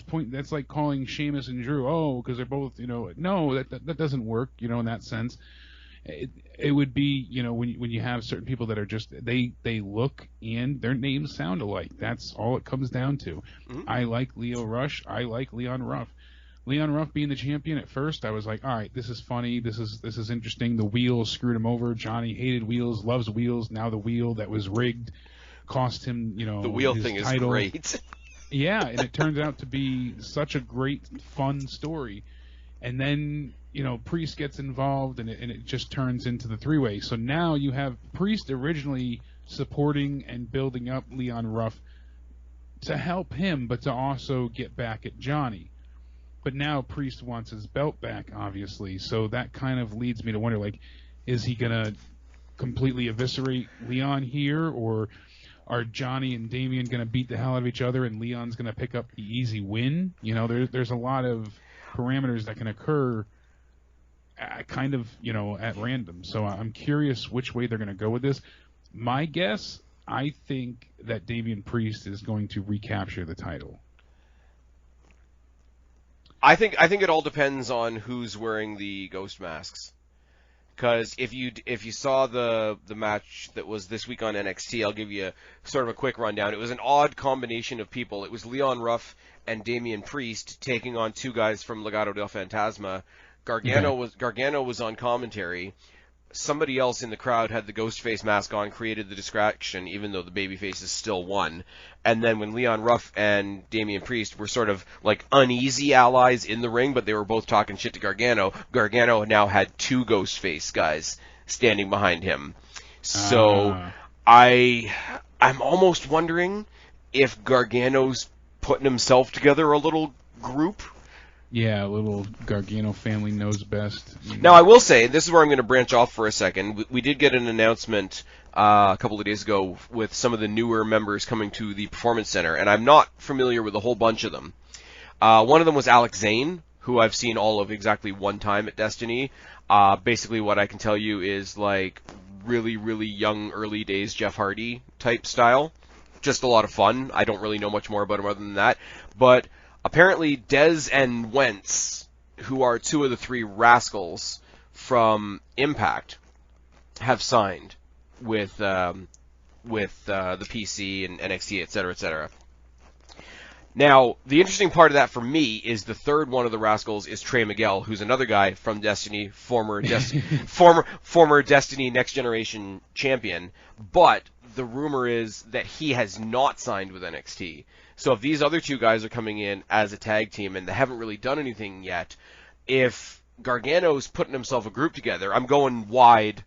point. That's like calling Sheamus and Drew, because they're both, no, that doesn't work, in that sense. It would be, when you have certain people that are just, they look and their names sound alike. That's all it comes down to. Mm-hmm. I like Leo Rush. I like Leon Ruff. Leon Ruff being the champion at first, I was like, all right, this is funny. This is interesting. The wheels screwed him over. Johnny hated wheels, loves wheels. Now the wheel that was rigged cost him, the wheel his thing title. Is great. Yeah, and it turns out to be such a great, fun story. And then, Priest gets involved, and it just turns into the three-way. So now you have Priest originally supporting and building up Leon Ruff to help him, but to also get back at Johnny. But now Priest wants his belt back, obviously. So that kind of leads me to wonder, like, is he going to completely eviscerate Leon here, or are Johnny and Damian going to beat the hell out of each other and Leon's going to pick up the easy win? There's a lot of parameters that can occur kind of, at random. So I'm curious which way they're going to go with this. My guess, I think that Damian Priest is going to recapture the title. I think it all depends on who's wearing the ghost masks. Because if you saw the match that was this week on NXT, I'll give you sort of a quick rundown. It was an odd combination of people. It was Leon Ruff and Damian Priest taking on two guys from Legado del Fantasma Gargano was on commentary. Somebody else in the crowd had the Ghostface mask on, created the distraction, even though the babyfaces still won. And then when Leon Ruff and Damian Priest were sort of like uneasy allies in the ring, but they were both talking shit to Gargano now had two Ghostface guys standing behind him. So I'm almost wondering if Gargano's putting himself together a little group. Yeah, a little Gargano family knows best. Now, I will say, this is where I'm going to branch off for a second. We did get an announcement a couple of days ago with some of the newer members coming to the Performance Center, and I'm not familiar with a whole bunch of them. One of them was Alex Zane, who I've seen all of exactly one time at Destiny. Basically, what I can tell you is like really, really young, early days Jeff Hardy type style. Just a lot of fun. I don't really know much more about him other than that. But apparently, Dez and Wentz, who are two of the three rascals from Impact, have signed with the PC and NXT, etc., etc. Now, the interesting part of that for me is the third one of the rascals is Trey Miguel, who's another guy from Destiny, former Destiny Next Generation champion. But the rumor is that he has not signed with NXT. So if these other two guys are coming in as a tag team and they haven't really done anything yet, if Gargano's putting himself a group together, I'm going wide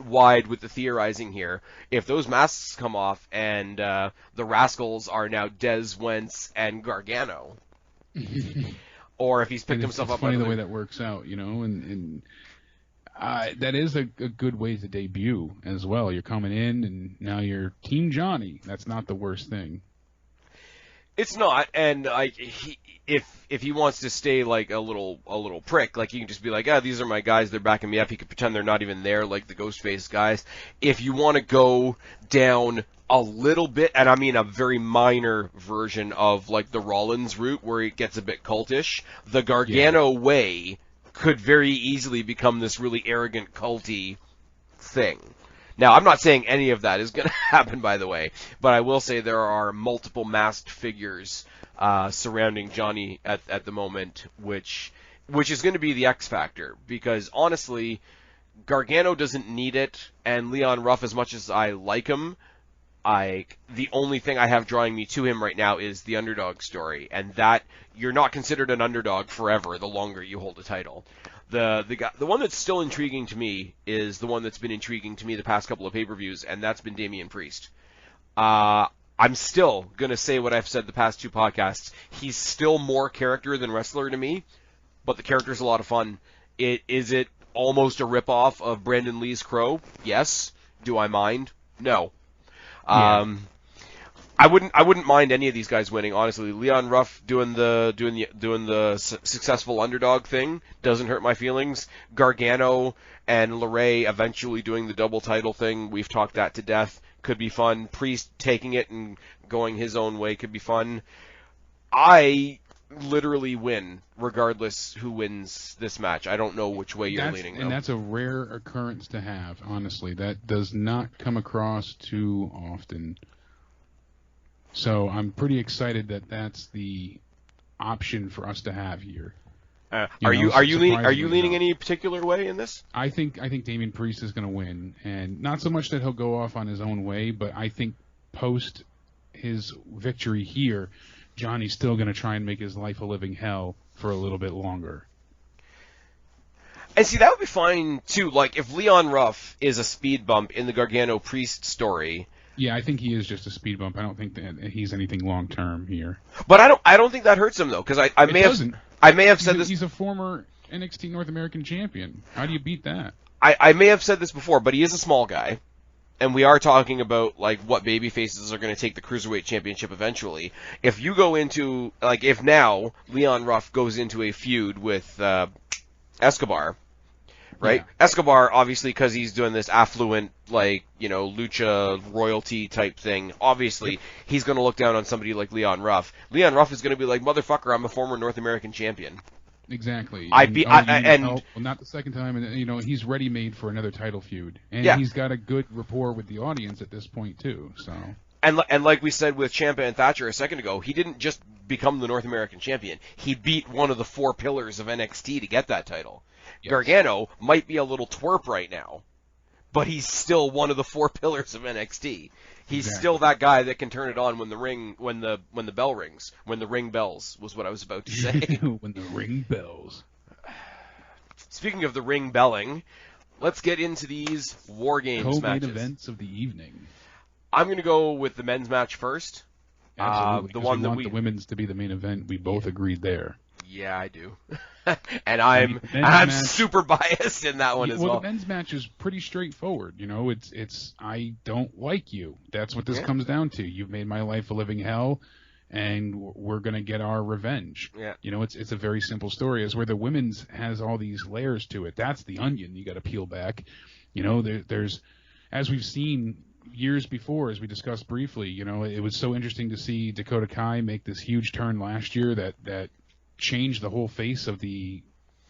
with the theorizing here. If those masks come off and the rascals are now Dez, Wentz, and Gargano, or if he's picked himself up. It's funny the way that works out, and that is a good way to debut as well. You're coming in and now you're Team Johnny. That's not the worst thing. It's not, and if he wants to stay like a little prick, like he can just be like, these are my guys, they're backing me up. He could pretend they're not even there, like the Ghostface guys. If you want to go down a little bit, and I mean a very minor version of like the Rollins route where it gets a bit cultish, the Gargano way could very easily become this really arrogant, culty thing. Now, I'm not saying any of that is going to happen, by the way, but I will say there are multiple masked figures surrounding Johnny at the moment, which is going to be the X factor, because honestly, Gargano doesn't need it, and Leon Ruff, as much as I like him, the only thing I have drawing me to him right now is the underdog story, and that you're not considered an underdog forever the longer you hold a title. The one that's still intriguing to me is the one that's been intriguing to me the past couple of pay-per-views, and that's been Damian Priest. I'm still going to say what I've said the past two podcasts. He's still more character than wrestler to me, but the character's a lot of fun. Is it almost a ripoff of Brandon Lee's Crow? Yes. Do I mind? No. Yeah. I wouldn't mind any of these guys winning, honestly. Leon Ruff doing the successful underdog thing doesn't hurt my feelings. Gargano and LeRae eventually doing the double title thing, we've talked that to death, could be fun. Priest taking it and going his own way could be fun. I literally win regardless who wins this match. I don't know which way you're leaning, though. And that's a rare occurrence to have, honestly. That does not come across too often. So I'm pretty excited that that's the option for us to have here. Are you leaning any particular way in this? I think Damian Priest is going to win, and not so much that he'll go off on his own way, but I think post his victory here, Johnny's still going to try and make his life a living hell for a little bit longer. And see, that would be fine too. Like if Leon Ruff is a speed bump in the Gargano Priest story. Yeah, I think he is just a speed bump. I don't think that he's anything long term here. But I don't think that hurts him though, because I may have said this. He's a former NXT North American champion. How do you beat that? I may have said this before, but he is a small guy, and we are talking about like what baby faces are going to take the Cruiserweight Championship eventually. If you go into if now Leon Ruff goes into a feud with Escobar. Right? Yeah. Escobar, obviously, because he's doing this affluent, lucha royalty type thing, obviously, he's going to look down on somebody like Leon Ruff. Leon Ruff is going to be like, motherfucker, I'm a former North American champion. Exactly. Not the second time, and he's ready-made for another title feud. And yeah. He's got a good rapport with the audience at this point, too, so... And like we said with Ciampa and Thatcher a second ago, he didn't just become the North American champion. He beat one of the 4 pillars of NXT to get that title. Yes. Gargano might be a little twerp right now, but he's still one of the 4 pillars of NXT. He's still that guy that can turn it on when the bell rings. When the ring bells was what I was about to say. When the ring bells. Speaking of the ring belling, let's get into these Wargames matches. Co-main events of the evening. I'm going to go with the men's match first. Absolutely. The one we want the women's to be the main event. We both agreed there. Yeah, I do. And I'm super biased in that one as well. Well, the men's match is pretty straightforward. You know, it's I don't like you. That's what this comes down to. You've made my life a living hell, and we're going to get our revenge. Yeah. You know, it's a very simple story. As where the women's has all these layers to it. That's the onion you got to peel back. You know, there's, as we've seen years before, as we discussed briefly, you know, it was so interesting to see Dakota Kai make this huge turn last year that changed the whole face of the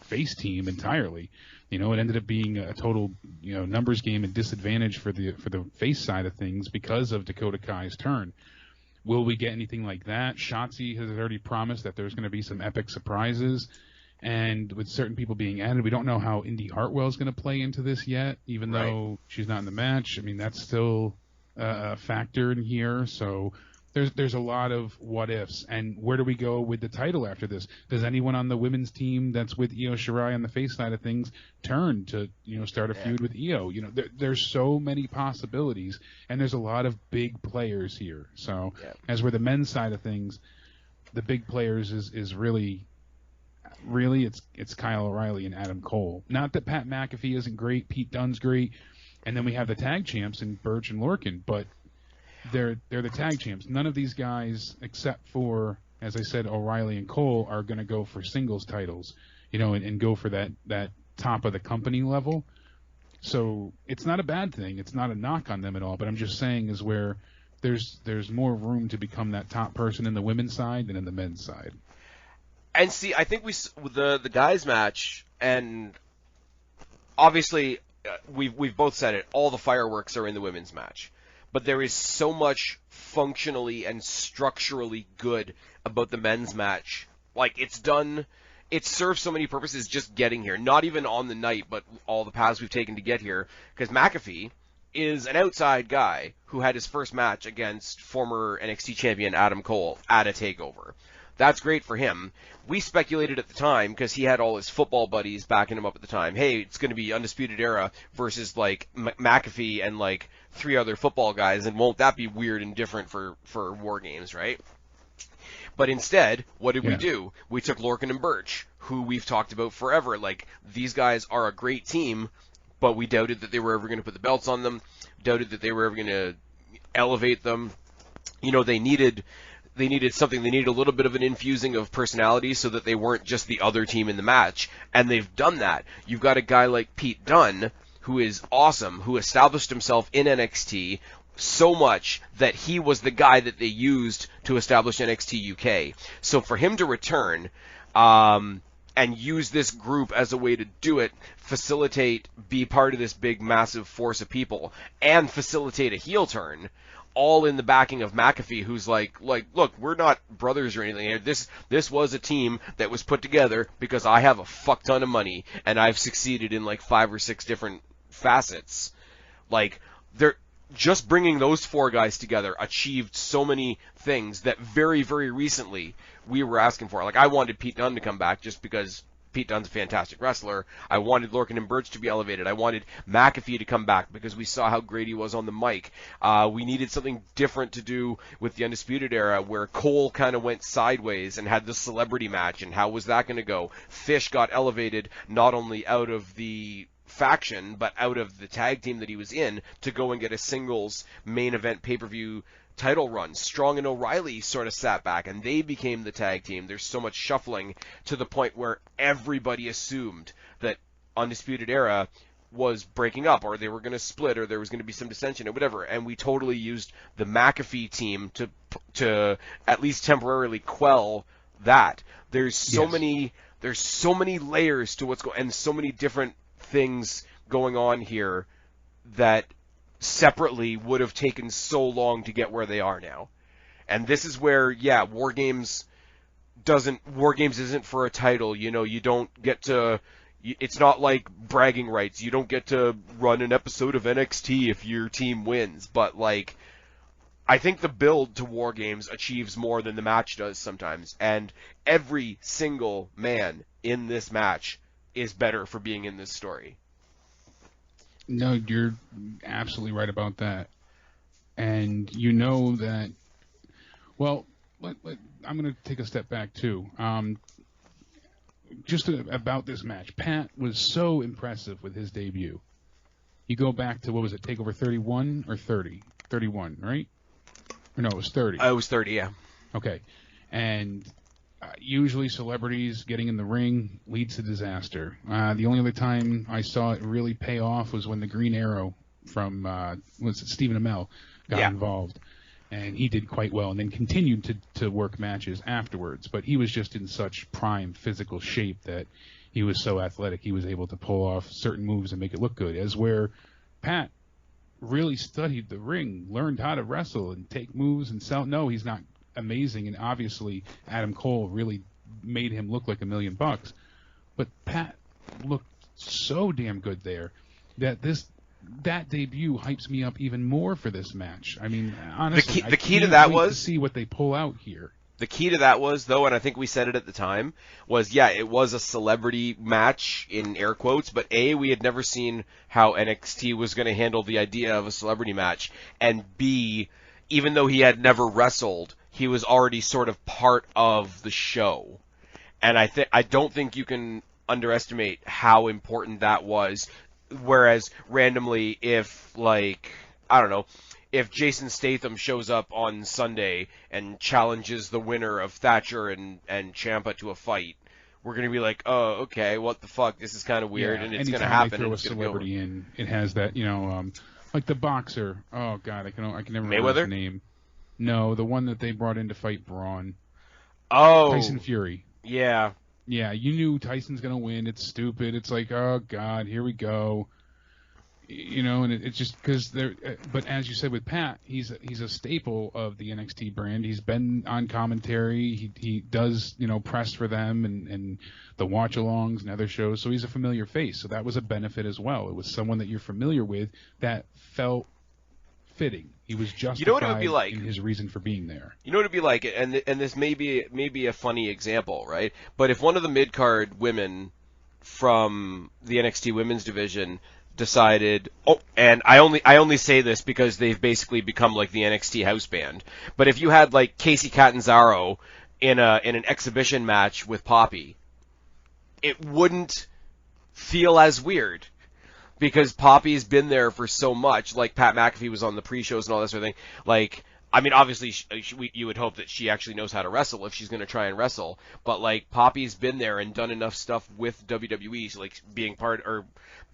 face team entirely. You know, it ended up being a total, you know, numbers game and disadvantage for the face side of things because of Dakota Kai's turn. Will we get anything like that? Shotzi has already promised that there's going to be some epic surprises. And with certain people being added, we don't know how Indy Hartwell is going to play into this yet, even though she's not in the match. I mean, that's still a factor in here. So there's a lot of what ifs. And where do we go with the title after this? Does anyone on the women's team that's with Io Shirai on the face side of things turn to, you know, start a feud with Io? You know, there's so many possibilities, and there's a lot of big players here. So as we're the men's side of things, the big players is really it's Kyle O'Reilly and Adam Cole. Not that Pat McAfee isn't great, Pete Dunne's great, and then we have the tag champs in Birch and Lorcan, but they're the tag champs. None of these guys, except for, as I said, O'Reilly and Cole, are going to go for singles titles, you know, and go for that top of the company level. So it's not a bad thing. It's not a knock on them at all, but I'm just saying is where there's more room to become that top person in the women's side than in the men's side. And see, I think the guys match, and obviously we've both said it, all the fireworks are in the women's match. But there is so much functionally and structurally good about the men's match. Like, it serves so many purposes just getting here. Not even on the night, but all the paths we've taken to get here. Because McAfee is an outside guy who had his first match against former NXT champion Adam Cole at a TakeOver. That's great for him. We speculated at the time, because he had all his football buddies backing him up at the time, hey, it's going to be Undisputed Era versus, like, McAfee and, like, 3 other football guys, and won't that be weird and different for Wargames, right? But instead, what did we do? We took Lorcan and Birch, who we've talked about forever. Like, these guys are a great team, but we doubted that they were ever going to put the belts on them, doubted that they were ever going to elevate them. You know, they needed something. They needed a little bit of an infusing of personality so that they weren't just the other team in the match, and they've done that. You've got a guy like Pete Dunne, who is awesome, who established himself in NXT so much that he was the guy that they used to establish NXT UK. So for him to return and use this group as a way to do it, facilitate, be part of this big, massive force of people, and facilitate a heel turn, all in the backing of McAfee, who's like, look, we're not brothers or anything. This was a team that was put together because I have a fuck ton of money and I've succeeded in like 5 or 6 different facets. Like, they're just bringing those 4 guys together achieved so many things that very, very recently we were asking for. Like, I wanted Pete Dunne to come back just because Pete Dunne's a fantastic wrestler. I wanted Lorcan and Birch to be elevated. I wanted McAfee to come back because we saw how great he was on the mic. We needed something different to do with the Undisputed Era, where Cole kind of went sideways and had the celebrity match, and how was that going to go? Fish got elevated not only out of the faction, but out of the tag team that he was in to go and get a singles main event pay-per-view title run. Strong and O'Reilly sort of sat back, and they became the tag team. There's so much shuffling to the point where everybody assumed that Undisputed Era was breaking up, or they were going to split, or there was going to be some dissension, or whatever. And we totally used the McAfee team to at least temporarily quell that. There's so many layers to what's going, and so many different things going on here that separately would have taken so long to get where they are now. And this is where, yeah, Wargames isn't for a title. You know, you don't get to, it's not like bragging rights. You don't get to run an episode of NXT if your team wins. But, like, I think the build to Wargames achieves more than the match does sometimes. And every single man in this match is better for being in this story. No, you're absolutely right about that. And you know that, well, I'm going to take a step back, too. Just about this match, Pat was so impressive with his debut. You go back to, what was it, Takeover 31 or 30? 31, right? Or no, it was 30. It was 30, yeah. Okay. And usually celebrities getting in the ring leads to disaster. The only other time I saw it really pay off was when the Green Arrow from, was it Stephen Amell, got involved. And he did quite well, and then continued to work matches afterwards. But he was just in such prime physical shape that he was so athletic, he was able to pull off certain moves and make it look good. As where Pat really studied the ring, learned how to wrestle and take moves and sell. No, he's not amazing, and obviously Adam Cole really made him look like $1 million. But Pat looked so damn good there that that debut hypes me up even more for this match. I mean, honestly, the key to that was to see what they pull out here. The key to that was, though, and I think we said it at the time, was, yeah, it was a celebrity match in air quotes, but A, we had never seen how NXT was going to handle the idea of a celebrity match, and B, even though he had never wrestled, he was already sort of part of the show. And I don't think you can underestimate how important that was. Whereas randomly, if, like, I don't know, if Jason Statham shows up on Sunday and challenges the winner of Thatcher and Ciampa to a fight, we're going to be like, oh, okay, what the fuck, this is kind of weird, and it's going to happen. Anytime they throw a celebrity in, it has that, you know, like the boxer, oh god, I can never remember his name. No, the one that they brought in to fight Braun. Oh. Tyson Fury. Yeah. Yeah, you knew Tyson's going to win. It's stupid. It's like, oh, God, here we go. You know, and it's just because they're. But as you said with Pat, he's a staple of the NXT brand. He's been on commentary. He does, you know, press for them and the watch-alongs and other shows. So he's a familiar face. So that was a benefit as well. It was someone that you're familiar with that felt fitting. He was justified, you know what it would be like? In his reason for being there. You know what it'd be like, and this may be a funny example, right? But if one of the mid-card women from the NXT women's division decided, and I only say this because they've basically become like the NXT house band, but if you had like Kacy Catanzaro in an exhibition match with Poppy, it wouldn't feel as weird. Because Poppy's been there for so much, like Pat McAfee was on the pre-shows and all that sort of thing. Like, I mean, obviously, you would hope that she actually knows how to wrestle if she's going to try and wrestle. But, like, Poppy's been there and done enough stuff with WWE, so, like, being part of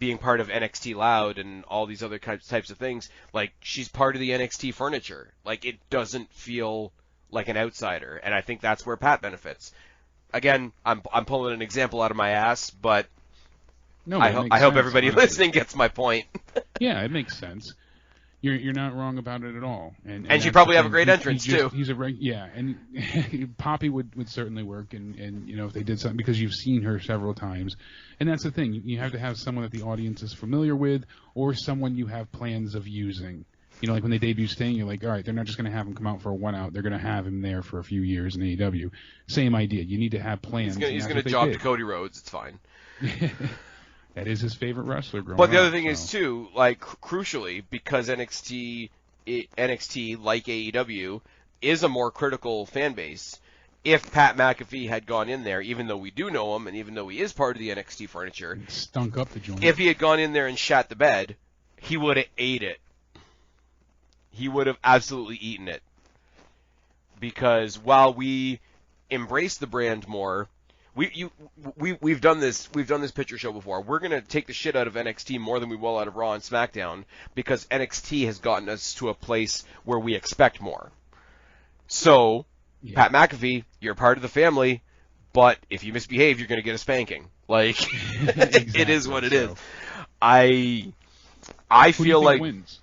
NXT Loud and all these other types of things. Like, she's part of the NXT furniture. Like, it doesn't feel like an outsider, and I think that's where Pat benefits. Again, I'm pulling an example out of my ass, but... No, I hope everybody listening gets my point. Yeah, it makes sense. You're not wrong about it at all. And she probably have a great entrance too. He's and Poppy would certainly work, and you know, if they did something, because you've seen her several times, and that's the thing. You have to have someone that the audience is familiar with, or someone you have plans of using. You know, like when they debut Sting, you're like, all right, they're not just going to have him come out for a one-out. They're going to have him there for a few years in AEW. Same idea. You need to have plans. He's going to job to Cody Rhodes. It's fine. That is his favorite wrestler growing up. But the other thing is, too, like, crucially, because NXT, like AEW, is a more critical fan base, if Pat McAfee had gone in there, even though we do know him, and even though he is part of the NXT furniture, stunk up the joint. If he had gone in there and shat the bed, he would have ate it. He would have absolutely eaten it. Because while we embrace the brand more... We've done this picture show before. We're gonna take the shit out of NXT more than we will out of Raw and SmackDown because NXT has gotten us to a place where we expect more. So, yeah. Pat McAfee, you're part of the family, but if you misbehave, you're gonna get a spanking. Like, exactly, it is what it is. I feel like wins?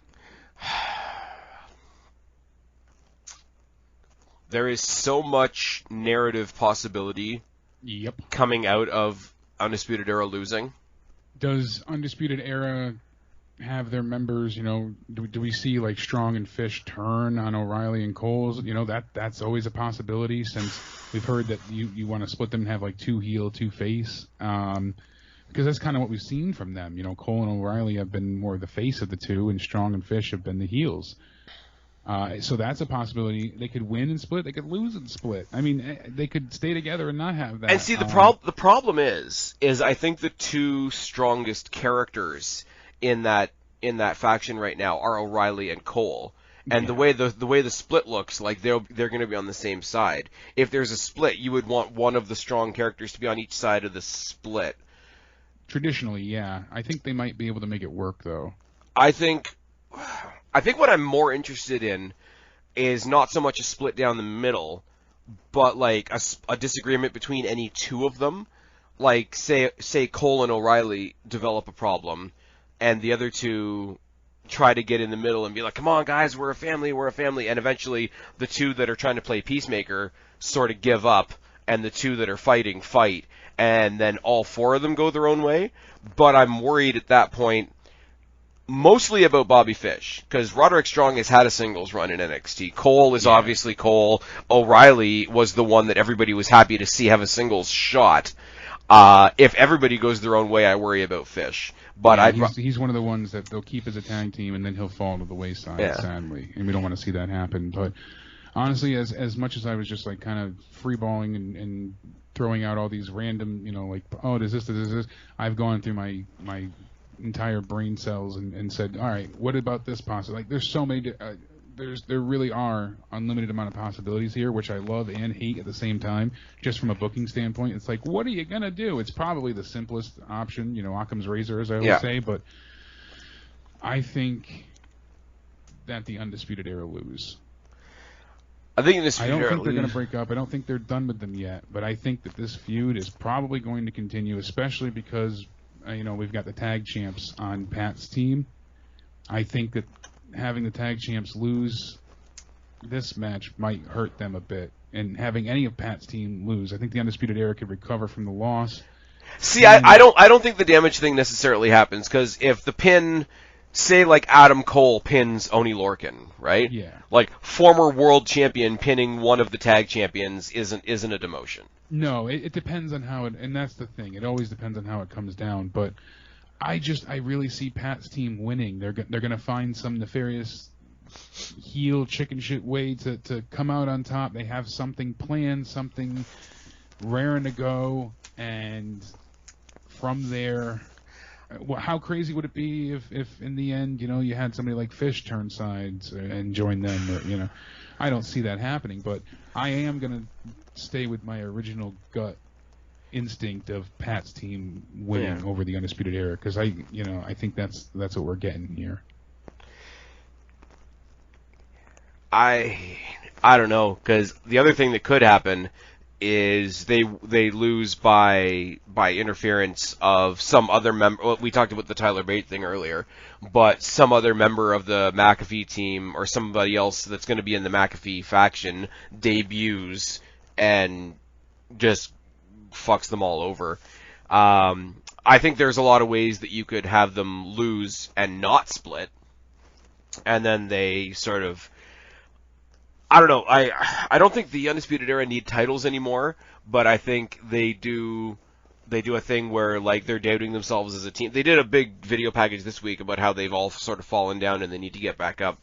There is so much narrative possibility Yep. coming out of Undisputed Era losing. Does Undisputed Era have their members, do we see like Strong and Fish turn on O'Reilly and Coles? That's always a possibility, since we've heard that you want to split them and have like 2 heel, 2 face. Because that's kind of what we've seen from them. Cole and O'Reilly have been more the face of the two, and Strong and Fish have been the heels. So that's a possibility. They could win and split. They could lose and split. I mean, they could stay together and not have that. And see, the problem is I think the 2 strongest characters in that faction right now are O'Reilly and Cole. And the way the split looks, like they're going to be on the same side. If there's a split, you would want one of the strong characters to be on each side of the split. Traditionally, yeah. I think they might be able to make it work, though. I think what I'm more interested in is not so much a split down the middle, but like a disagreement between any 2 of them. Like say Cole and O'Reilly develop a problem, and the other 2 try to get in the middle and be like, "Come on, guys, we're a family," and eventually the 2 that are trying to play peacemaker sort of give up, and the 2 that are fighting fight, and then all 4 of them go their own way. But I'm worried at that point mostly about Bobby Fish, because Roderick Strong has had a singles run in NXT. Cole is obviously Cole. O'Reilly was the one that everybody was happy to see have a singles shot. If everybody goes their own way, I worry about Fish. But he's one of the ones that they'll keep as a tag team, and then he'll fall to the wayside, sadly. And we don't want to see that happen. But honestly, as much as I was just like kind of freeballing and throwing out all these random, like, oh, does this, I've gone through my entire brain cells and said, all right, what about this possibility? Like, there's so many, there really are unlimited amount of possibilities here, which I love and hate at the same time, just from a booking standpoint. It's like, what are you going to do? It's probably the simplest option, Occam's razor, as I always say, but I think that the Undisputed Era lose. I don't think they're going to break up. I don't think they're done with them yet, but I think that this feud is probably going to continue, especially because we've got the tag champs on Pat's team. I think that having the tag champs lose this match might hurt them a bit, and having any of Pat's team lose, I think the Undisputed Era could recover from the loss. See, I don't think the damage thing necessarily happens, because if the pin, say like Adam Cole pins Oney Lorcan, right? Yeah. Like former world champion pinning one of the tag champions isn't a demotion. No, it depends on how it, and that's the thing. It always depends on how it comes down. But I really see Pat's team winning. They're going to find some nefarious heel chicken shit way to come out on top. They have something planned, something raring to go, and from there, how crazy would it be if in the end, you had somebody like Fish turn sides and join them? Or, I don't see that happening, but I am going to stay with my original gut instinct of Pat's team winning over the Undisputed Era, because I think that's what we're getting here. I don't know, because the other thing that could happen is they lose by interference of some other member. Well, we talked about the Tyler Bate thing earlier, but some other member of the McAfee team or somebody else that's going to be in the McAfee faction debuts and just fucks them all over. I think there's a lot of ways that you could have them lose and not split, and then they sort of, I don't know. I don't think the Undisputed Era need titles anymore, but I think they do a thing where like they're doubting themselves as a team. They did a big video package this week about how they've all sort of fallen down and they need to get back up.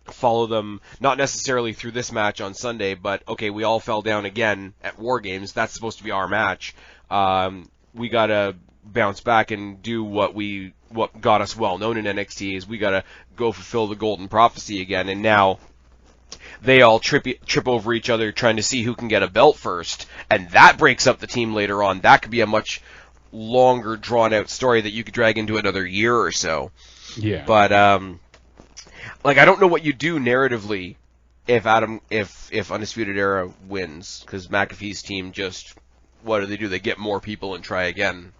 Follow them, not necessarily through this match on Sunday, but okay, we all fell down again at Wargames. That's supposed to be our match. We gotta bounce back and do what got us well known in NXT. Is we gotta go fulfill the Golden Prophecy again. And now they all trip over each other trying to see who can get a belt first, and that breaks up the team later on. That could be a much longer, drawn out story that you could drag into another year or so. Yeah. But like, I don't know what you do narratively if Undisputed Era wins, because McAfee's team just, what do? They get more people and try again.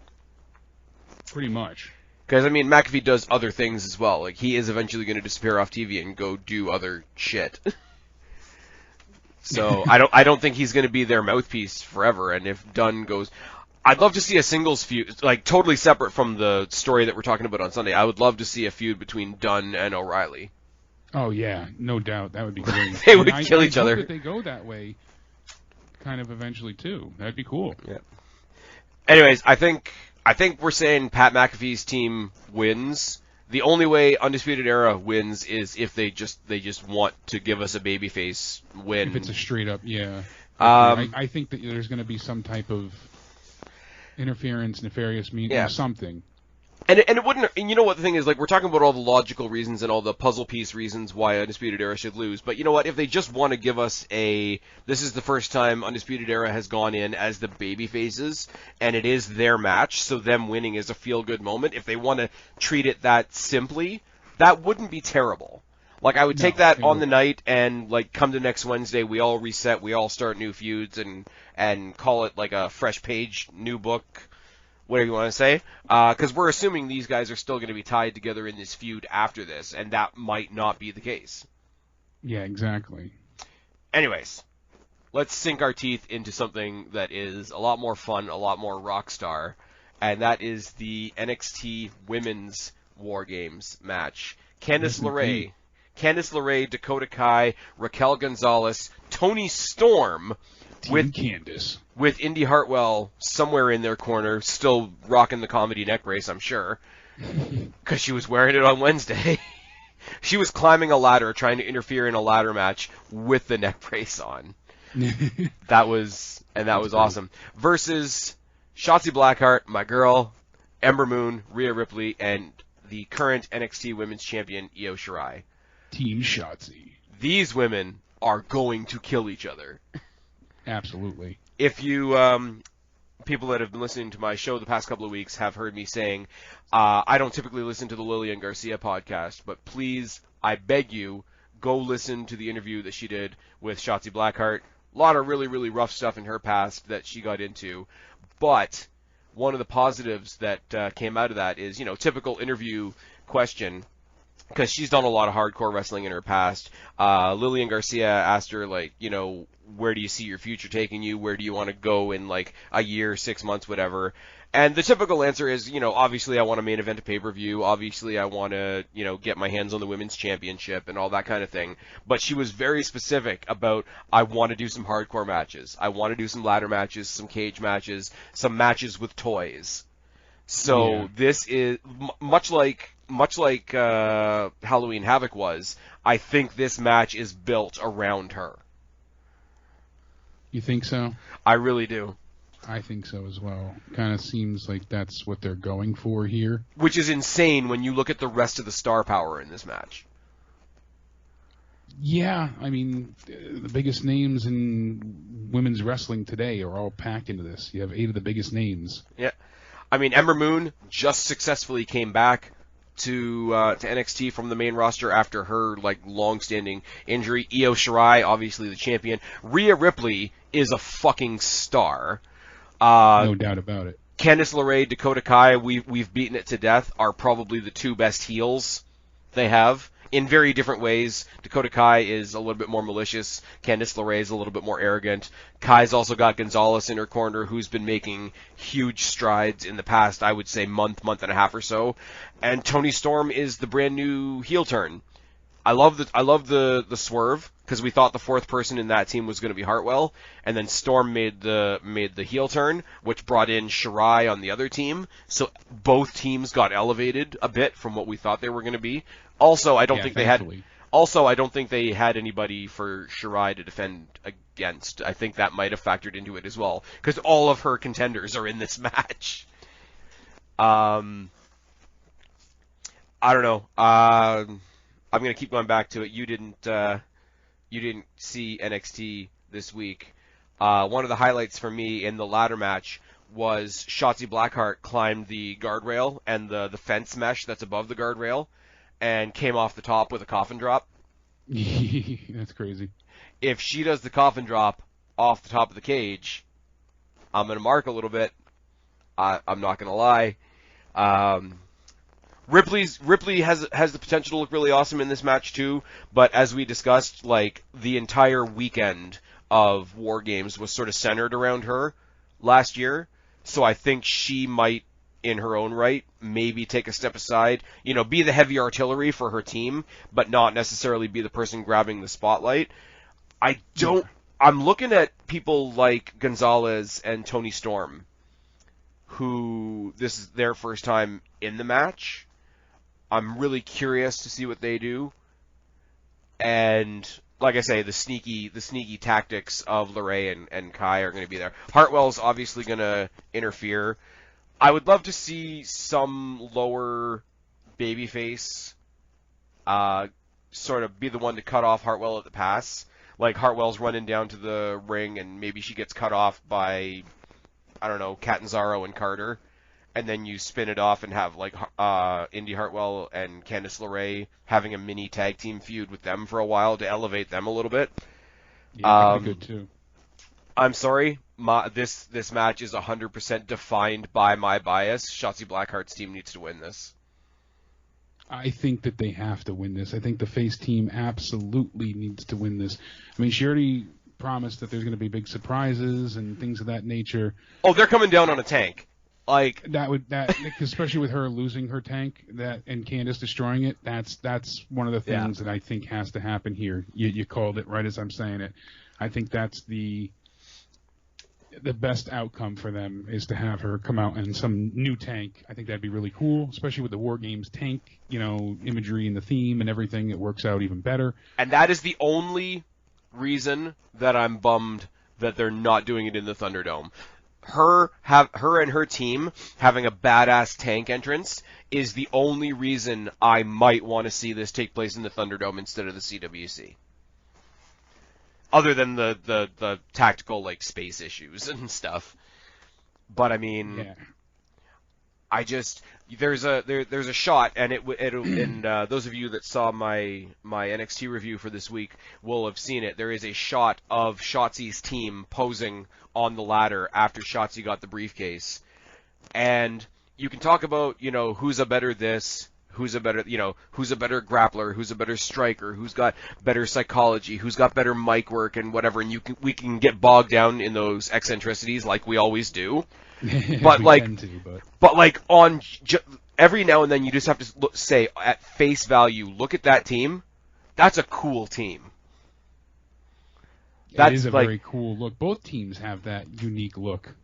Pretty much. Because, I mean, McAfee does other things as well. Like, he is eventually going to disappear off TV and go do other shit. So, I don't think he's going to be their mouthpiece forever. And if Dunn goes... I'd love to see a singles feud, like, totally separate from the story that we're talking about on Sunday. I would love to see a feud between Dunn and O'Reilly. Oh, yeah, no doubt. That would be great. They would kill each other. I hope that they go that way kind of eventually, too. That'd be cool. Yeah. Anyways, I think we're saying Pat McAfee's team wins. The only way Undisputed Era wins is if they just want to give us a babyface win. If it's a straight up, yeah. I think that there's going to be some type of interference, nefarious meaning, something. And it wouldn't. And you know what the thing is? Like, we're talking about all the logical reasons and all the puzzle piece reasons why Undisputed Era should lose. But you know what? If they just want to give us this is the first time Undisputed Era has gone in as the baby faces, and it is their match, so them winning is a feel-good moment. If they want to treat it that simply, that wouldn't be terrible. Like, I would take that on the night and, like, come to next Wednesday, we all reset, we all start new feuds, and call it, like, a fresh page, new book, whatever you want to say. Because we're assuming these guys are still going to be tied together in this feud after this, and that might not be the case. Yeah, exactly. Anyways, let's sink our teeth into something that is a lot more fun, a lot more rock star, and that is the NXT Women's Wargames match. Candice LeRae, Dakota Kai, Raquel Gonzalez, Toni Storm, with Indy Hartwell somewhere in their corner, still rocking the comedy neck brace, I'm sure, because she was wearing it on Wednesday. She was climbing a ladder, trying to interfere in a ladder match with the neck brace on. That was awesome. Versus Shotzi Blackheart, my girl, Ember Moon, Rhea Ripley, and the current NXT Women's Champion, Io Shirai. Team Shotzi. These women are going to kill each other. Absolutely. If you, people that have been listening to my show the past couple of weeks have heard me saying, I don't typically listen to the Lillian Garcia podcast, but please, I beg you, go listen to the interview that she did with Shotzi Blackheart. A lot of really, really rough stuff in her past that she got into, but one of the positives that came out of that is, typical interview question, because she's done a lot of hardcore wrestling in her past. Lillian Garcia asked her, like, where do you see your future taking you? Where do you want to go in, like, a year, 6 months, whatever? And the typical answer is, obviously I want to main event a pay-per-view. Obviously I want to, get my hands on the women's championship and all that kind of thing. But she was very specific about, I want to do some hardcore matches. I want to do some ladder matches, some cage matches, some matches with toys. So This is much like Halloween Havoc was. I think this match is built around her. You think so? I really do. I think so as well. Kind of seems like that's what they're going for here. Which is insane when you look at the rest of the star power in this match. Yeah, I mean, the biggest names in women's wrestling today are all packed into this. You have 8 of the biggest names. Yeah. I mean, Ember Moon just successfully came back to NXT from the main roster after her, like, long-standing injury. Io Shirai, obviously the champion. Rhea Ripley is a fucking star. No doubt about it. Candice LeRae, Dakota Kai, we've beaten it to death, are probably the 2 best heels they have. In very different ways. Dakota Kai is a little bit more malicious. Candice LeRae is a little bit more arrogant. Kai's also got Gonzalez in her corner, who's been making huge strides in the past, I would say, month and a half or so. And Toni Storm is the brand new heel turn. I love the swerve, because we thought the 4th person in that team was going to be Hartwell, and then Storm made the heel turn, which brought in Shirai on the other team. So both teams got elevated a bit from what we thought they were going to be. Also, I don't think they had anybody for Shirai to defend against. I think that might have factored into it as well, because all of her contenders are in this match. I don't know. I'm going to keep going back to it. You didn't see NXT this week. One of the highlights for me in the ladder match was Shotzi Blackheart climbed the guardrail and the fence mesh that's above the guardrail and came off the top with a coffin drop. That's crazy. If she does the coffin drop off the top of the cage, I'm going to mark a little bit. I'm not going to lie. Ripley has the potential to look really awesome in this match too, but as we discussed, like the entire weekend of Wargames was sort of centered around her last year, so I think she might, in her own right, maybe take a step aside, be the heavy artillery for her team, but not necessarily be the person grabbing the spotlight. I'm looking at people like Gonzalez and Tony Storm, who this is their first time in the match. I'm really curious to see what they do. And like I say, the sneaky tactics of LeRae and Kai are going to be there. Hartwell's obviously going to interfere. I would love to see some lower babyface sort of be the one to cut off Hartwell at the pass. Like Hartwell's running down to the ring and maybe she gets cut off by, I don't know, Catanzaro and Carter. And then you spin it off and have like Indy Hartwell and Candice LeRae having a mini tag team feud with them for a while to elevate them a little bit. Yeah, pretty good too. I'm sorry, this match is 100% defined by my bias. Shotzi Blackheart's team needs to win this. I think that they have to win this. I think the face team absolutely needs to win this. I mean, she already promised that there's going to be big surprises and things of that nature. Oh, they're coming down on a tank. Like that especially with her losing her tank and Candice destroying it. That's one of the things that I think has to happen here. You called it right as I'm saying it. I think that's the best outcome for them is to have her come out in some new tank. I think that'd be really cool, especially with the Wargames tank, imagery and the theme and everything. It works out even better. And that is the only reason that I'm bummed that they're not doing it in the Thunderdome. Her and her team having a badass tank entrance is the only reason I might want to see this take place in the Thunderdome instead of the CWC. Other than the tactical like space issues and stuff, but I mean, there's a shot, and and those of you that saw my NXT review for this week will have seen it. There is a shot of Shotzi's team posing on the ladder after Shotzi got the briefcase, and you can talk about who's a better this. Who's a better grappler, who's a better striker, who's got better psychology, who's got better mic work and whatever, and we can get bogged down in those eccentricities like we always do. But every now and then you just have to say at face value, look at that team. That's a cool team. That is a very cool look. Both teams have that unique look.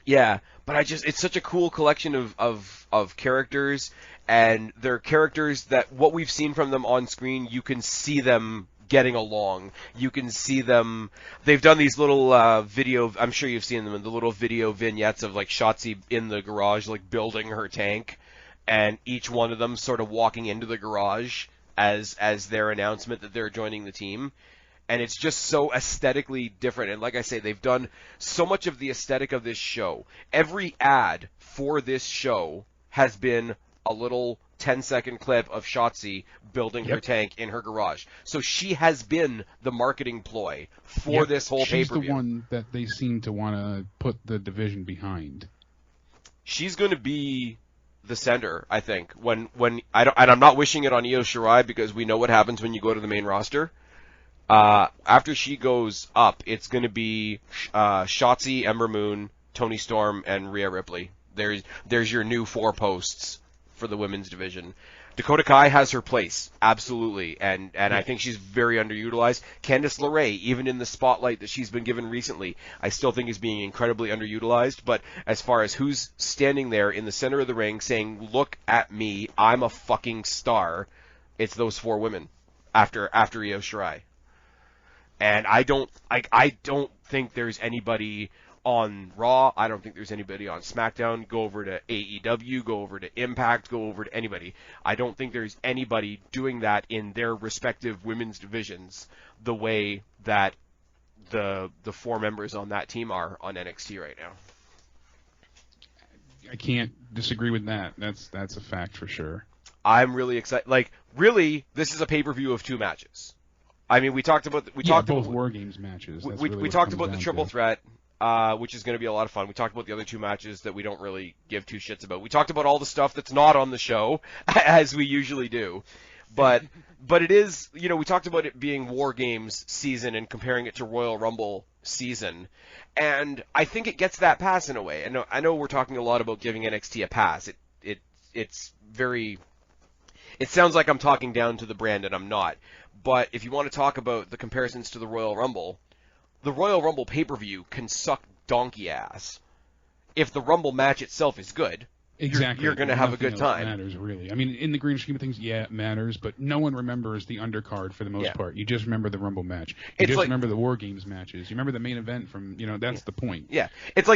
Yeah, but it's such a cool collection of characters, and they're characters that what we've seen from them on screen, you can see them getting along. You can see them. They've done these little video. I'm sure you've seen them in the little video vignettes of like Shotzi in the garage, like building her tank, and each one of them sort of walking into the garage as their announcement that they're joining the team. And it's just so aesthetically different. And like I say, they've done so much of the aesthetic of this show. Every ad for this show has been a little 10-second clip of Shotzi building her tank in her garage. So she has been the marketing ploy for this whole pay-per-view. She's the one that they seem to want to put the division behind. She's going to be the center, I think. And I'm not wishing it on Io Shirai because we know what happens when you go to the main roster. After she goes up, it's going to be Shotzi, Ember Moon, Toni Storm, and Rhea Ripley. There's your new 4 posts for the women's division. Dakota Kai has her place, absolutely, and I think she's very underutilized. Candice LeRae, even in the spotlight that she's been given recently, I still think is being incredibly underutilized. But as far as who's standing there in the center of the ring saying, "Look at me, I'm a fucking star," it's those 4 women after Io Shirai. And I don't think there's anybody on Raw. I don't think there's anybody on SmackDown. Go over to AEW, go over to Impact, go over to anybody. I don't think there's anybody doing that in their respective women's divisions the way that the 4 members on that team are on NXT right now. I can't disagree with that. That's a fact for sure. I'm really excited. Like, really, this is a pay-per-view of 2 matches. I mean, we talked about both Wargames matches. We talked about the triple threat which is going to be a lot of fun. We talked about the other 2 matches that we don't really give 2 shits about. We talked about all the stuff that's not on the show, as we usually do. But it is, we talked about it being War Games season and comparing it to Royal Rumble season. And I think it gets that pass in a way. I know we're talking a lot about giving NXT a pass. It's very... It sounds like I'm talking down to the brand, and I'm not. But if you want to talk about the comparisons to the Royal Rumble pay-per-view can suck donkey ass. If the Rumble match itself is good, exactly, you're going to have a good time. Matters really. I mean, in the grand scheme of things, yeah, it matters, but no one remembers the undercard for the most part. You just remember the Rumble match. You just remember the War Games matches. You remember the main event from. That's the point. Yeah, it's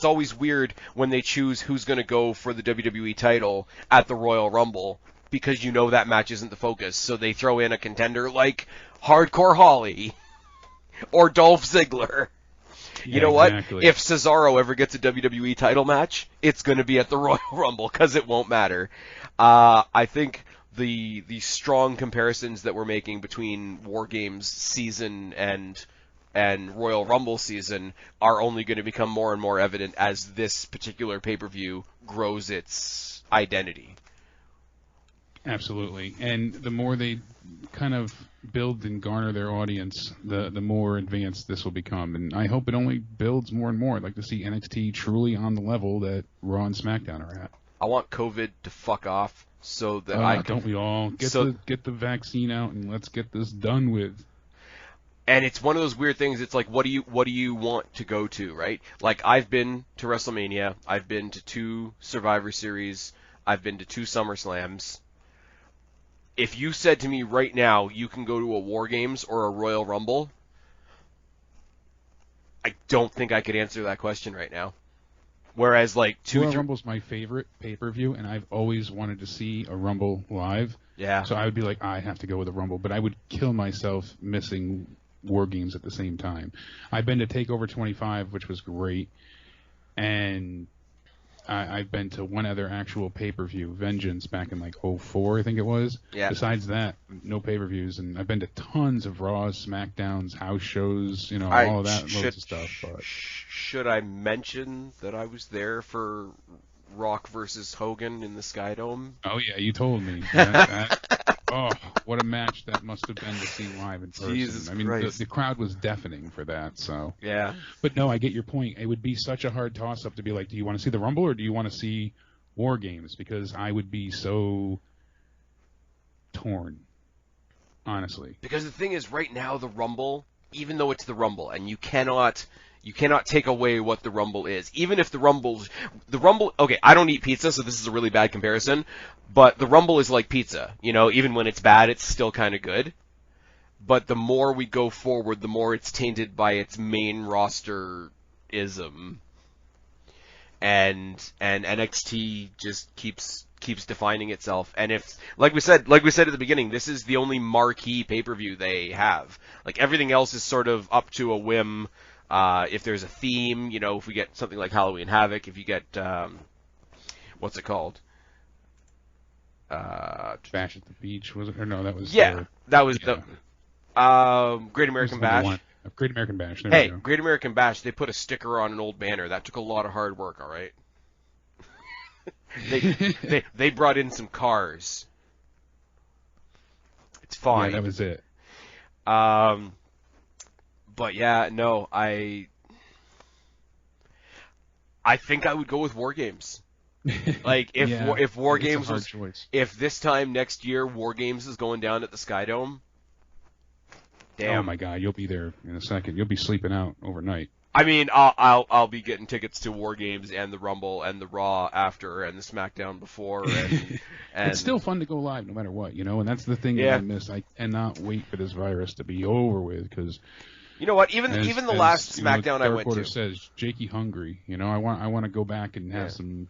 always weird when they choose who's going to go for the WWE title at the Royal Rumble because that match isn't the focus. So they throw in a contender like Hardcore Holly or Dolph Ziggler. You know exactly. What? If Cesaro ever gets a WWE title match, it's going to be at the Royal Rumble because it won't matter. I think the strong comparisons that we're making between War Games season and Royal Rumble season are only going to become more and more evident as this particular pay-per-view grows its identity. Absolutely. And the more they kind of build and garner their audience, the more advanced this will become. And I hope it only builds more and more. I'd like to see NXT truly on the level that Raw and SmackDown are at. I want COVID to fuck off so that don't we all get the vaccine out and let's get this done with. And it's one of those weird things. It's like, what do you want to go to, right? Like, I've been to WrestleMania. I've been to 2 Survivor Series. I've been to 2 SummerSlams. If you said to me right now, you can go to a War Games or a Royal Rumble, I don't think I could answer that question right now. Whereas, like, Royal Rumble's my favorite pay-per-view, and I've always wanted to see a Rumble live. Yeah. So I would be like, I have to go with a Rumble, but I would kill myself missing War Games at the same time. I've been to Takeover 25, which was great, and I've been to one other actual pay-per-view, Vengeance, back in like 04, I think it was. Yeah. Besides that, no pay-per-views, and I've been to tons of Raws, SmackDowns, house shows, all of that, loads of stuff. But should I mention that I was there for Rock versus Hogan in the Sky Dome? Oh yeah, you told me. Oh, what a match that must have been to see live in person. Jesus I mean, Christ. the crowd was deafening for that. So yeah. But no, I get your point. It would be such a hard toss-up to be like, do you want to see the Rumble or do you want to see War Games? Because I would be so torn, honestly. Because the thing is, right now, the Rumble, even though it's the Rumble, and you cannot take away what the Rumble is. Even if the Rumble, okay, I don't eat pizza, so this is a really bad comparison, but the Rumble is like pizza. Even when it's bad, it's still kind of good. But the more we go forward, the more it's tainted by its main roster-ism. And NXT just keeps defining itself. And if, like we said at the beginning, this is the only marquee pay-per-view they have. Like, everything else is sort of up to a whim. If there's a theme, if we get something like Halloween Havoc, if you get, what's it called? Bash at the Beach, was it? Or no, that was... that was the Great American Bash. Great American Bash, there we go. Great American Bash, they put a sticker on an old banner. That took a lot of hard work, all right? They brought in some cars. It's fine. Yeah, that was it. But yeah, no, I think I would go with War Games. Like, if War Games was, if this time next year War Games is going down at the Sky Dome, damn. Oh my God, you'll be there in a second. You'll be sleeping out overnight. I mean, I'll be getting tickets to War Games and the Rumble and the Raw after and the SmackDown before. And it's still fun to go live no matter what, and that's the thing that I miss. I cannot wait for this virus to be over with because. You know what? Even the last SmackDown I went to says, Jakey hungry. I want to go back and have some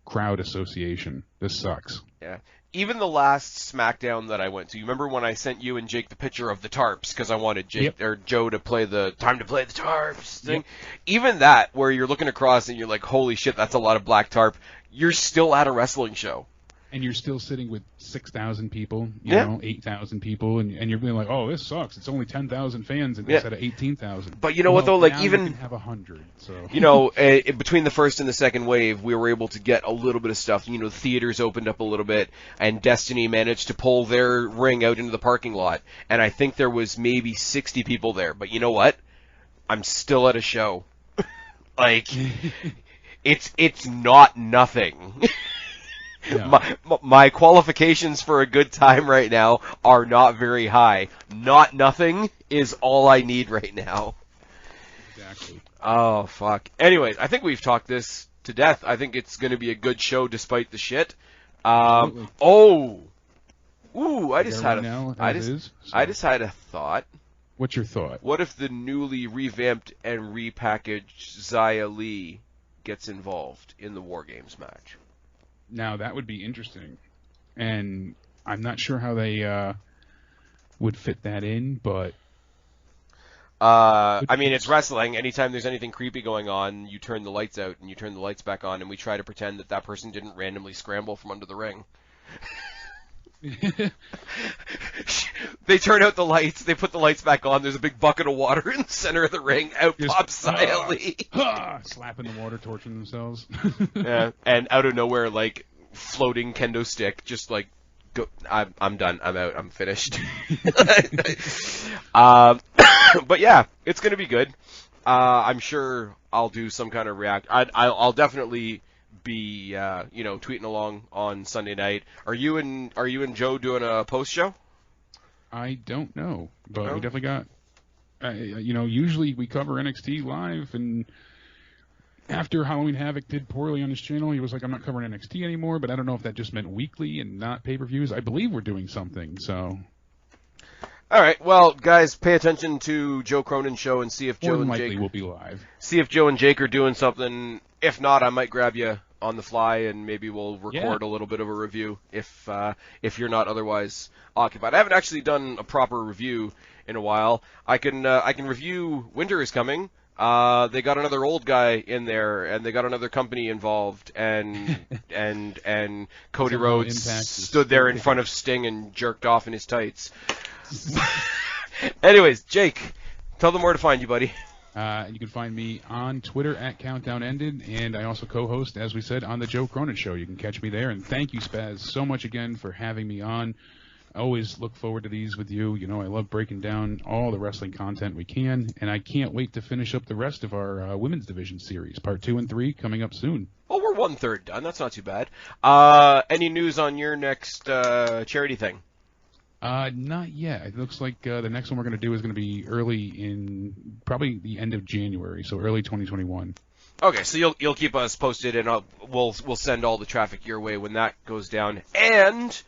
crowd association. This sucks. Yeah. Even the last SmackDown that I went to. You remember when I sent you and Jake the picture of the tarps because I wanted or Joe to play the time to play the tarps thing. Yep. Even that, where you're looking across and you're like, holy shit, that's a lot of black tarp. You're still at a wrestling show. And you're still sitting with 6,000 people, you Yeah. know, 8,000 people, and you're being like, oh, this sucks. It's only 10,000 fans instead of 18,000. But you know what, though? Like, now even... you can have 100, so... You know, between the first and the second wave, we were able to get a little bit of stuff. You know, the theaters opened up a little bit, and Destiny managed to pull their ring out into the parking lot. And I think there was maybe 60 people there. But you know what? I'm still at a show. Like, it's not nothing. No. My qualifications for a good time right now are not very high. Not nothing is all I need right now. Exactly. Oh, fuck. Anyways, I think we've talked this to death. I think it's going to be a good show despite the shit. Absolutely. I just had a thought. What's your thought? What if the newly revamped and repackaged Xia Li gets involved in the Wargames match? Now, that would be interesting. And I'm not sure how they would fit that in, but... I mean, it's wrestling. Anytime there's anything creepy going on, you turn the lights out and you turn the lights back on, and we try to pretend that person didn't randomly scramble from under the ring. They turn out the lights, they put the lights back on, there's a big bucket of water in the center of the ring, out pops Xia Li. Slapping the water, torching themselves. Yeah, and out of nowhere, like, floating kendo stick, just like, go, I'm done, I'm out, I'm finished. But yeah, it's going to be good. I'm sure I'll do some kind of react. I'll definitely be tweeting along on Sunday night. Are you and Joe doing a post show? I don't know, but we definitely got. Usually we cover NXT live, and after Halloween Havoc did poorly on his channel, he was like, "I'm not covering NXT anymore." But I don't know if that just meant weekly and not pay-per-views. I believe we're doing something, so. All right, well, guys, pay attention to Joe Cronin's show and see if Joe and Jake will be live. See if Joe and Jake are doing something. If not, I might grab you on the fly and maybe we'll record a little bit of a review if you're not otherwise occupied. I haven't actually done a proper review in a while. I can review Winter is Coming. They got another old guy in there, and they got another company involved, and Cody Rhodes stood there in front of Sting and jerked off in his tights. Anyways, Jake, tell them where to find you, buddy. You can find me on Twitter at Countdown Ended, and I also co-host, as we said, on the Joe Cronin Show. You can catch me there, and thank you, Spaz, so much again for having me on. I always look forward to these with you. You know, I love breaking down all the wrestling content we can, and I can't wait to finish up the rest of our women's division series, part 2 and 3, coming up soon. Well, we're 1/3 done. That's not too bad. Any news on your next charity thing? Not yet. It looks like the next one we're going to do is going to be early in probably the end of January, so early 2021. Okay, so you'll keep us posted, and we'll send all the traffic your way when that goes down. And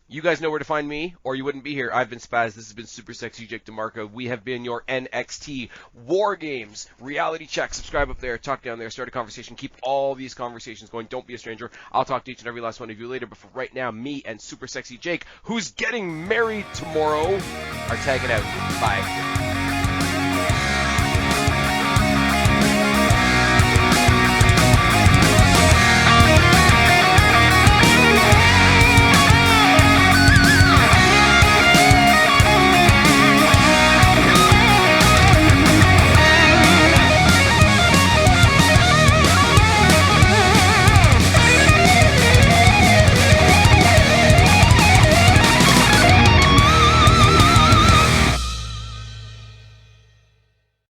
you guys know where to find me, or you wouldn't be here. I've been Spaz. This has been Super Sexy Jake DeMarco. We have been your NXT Wargames reality check. Subscribe up there, talk down there, start a conversation. Keep all these conversations going. Don't be a stranger. I'll talk to each and every last one of you later. But for right now, me and Super Sexy Jake, who's getting married tomorrow, are tagging out. Bye.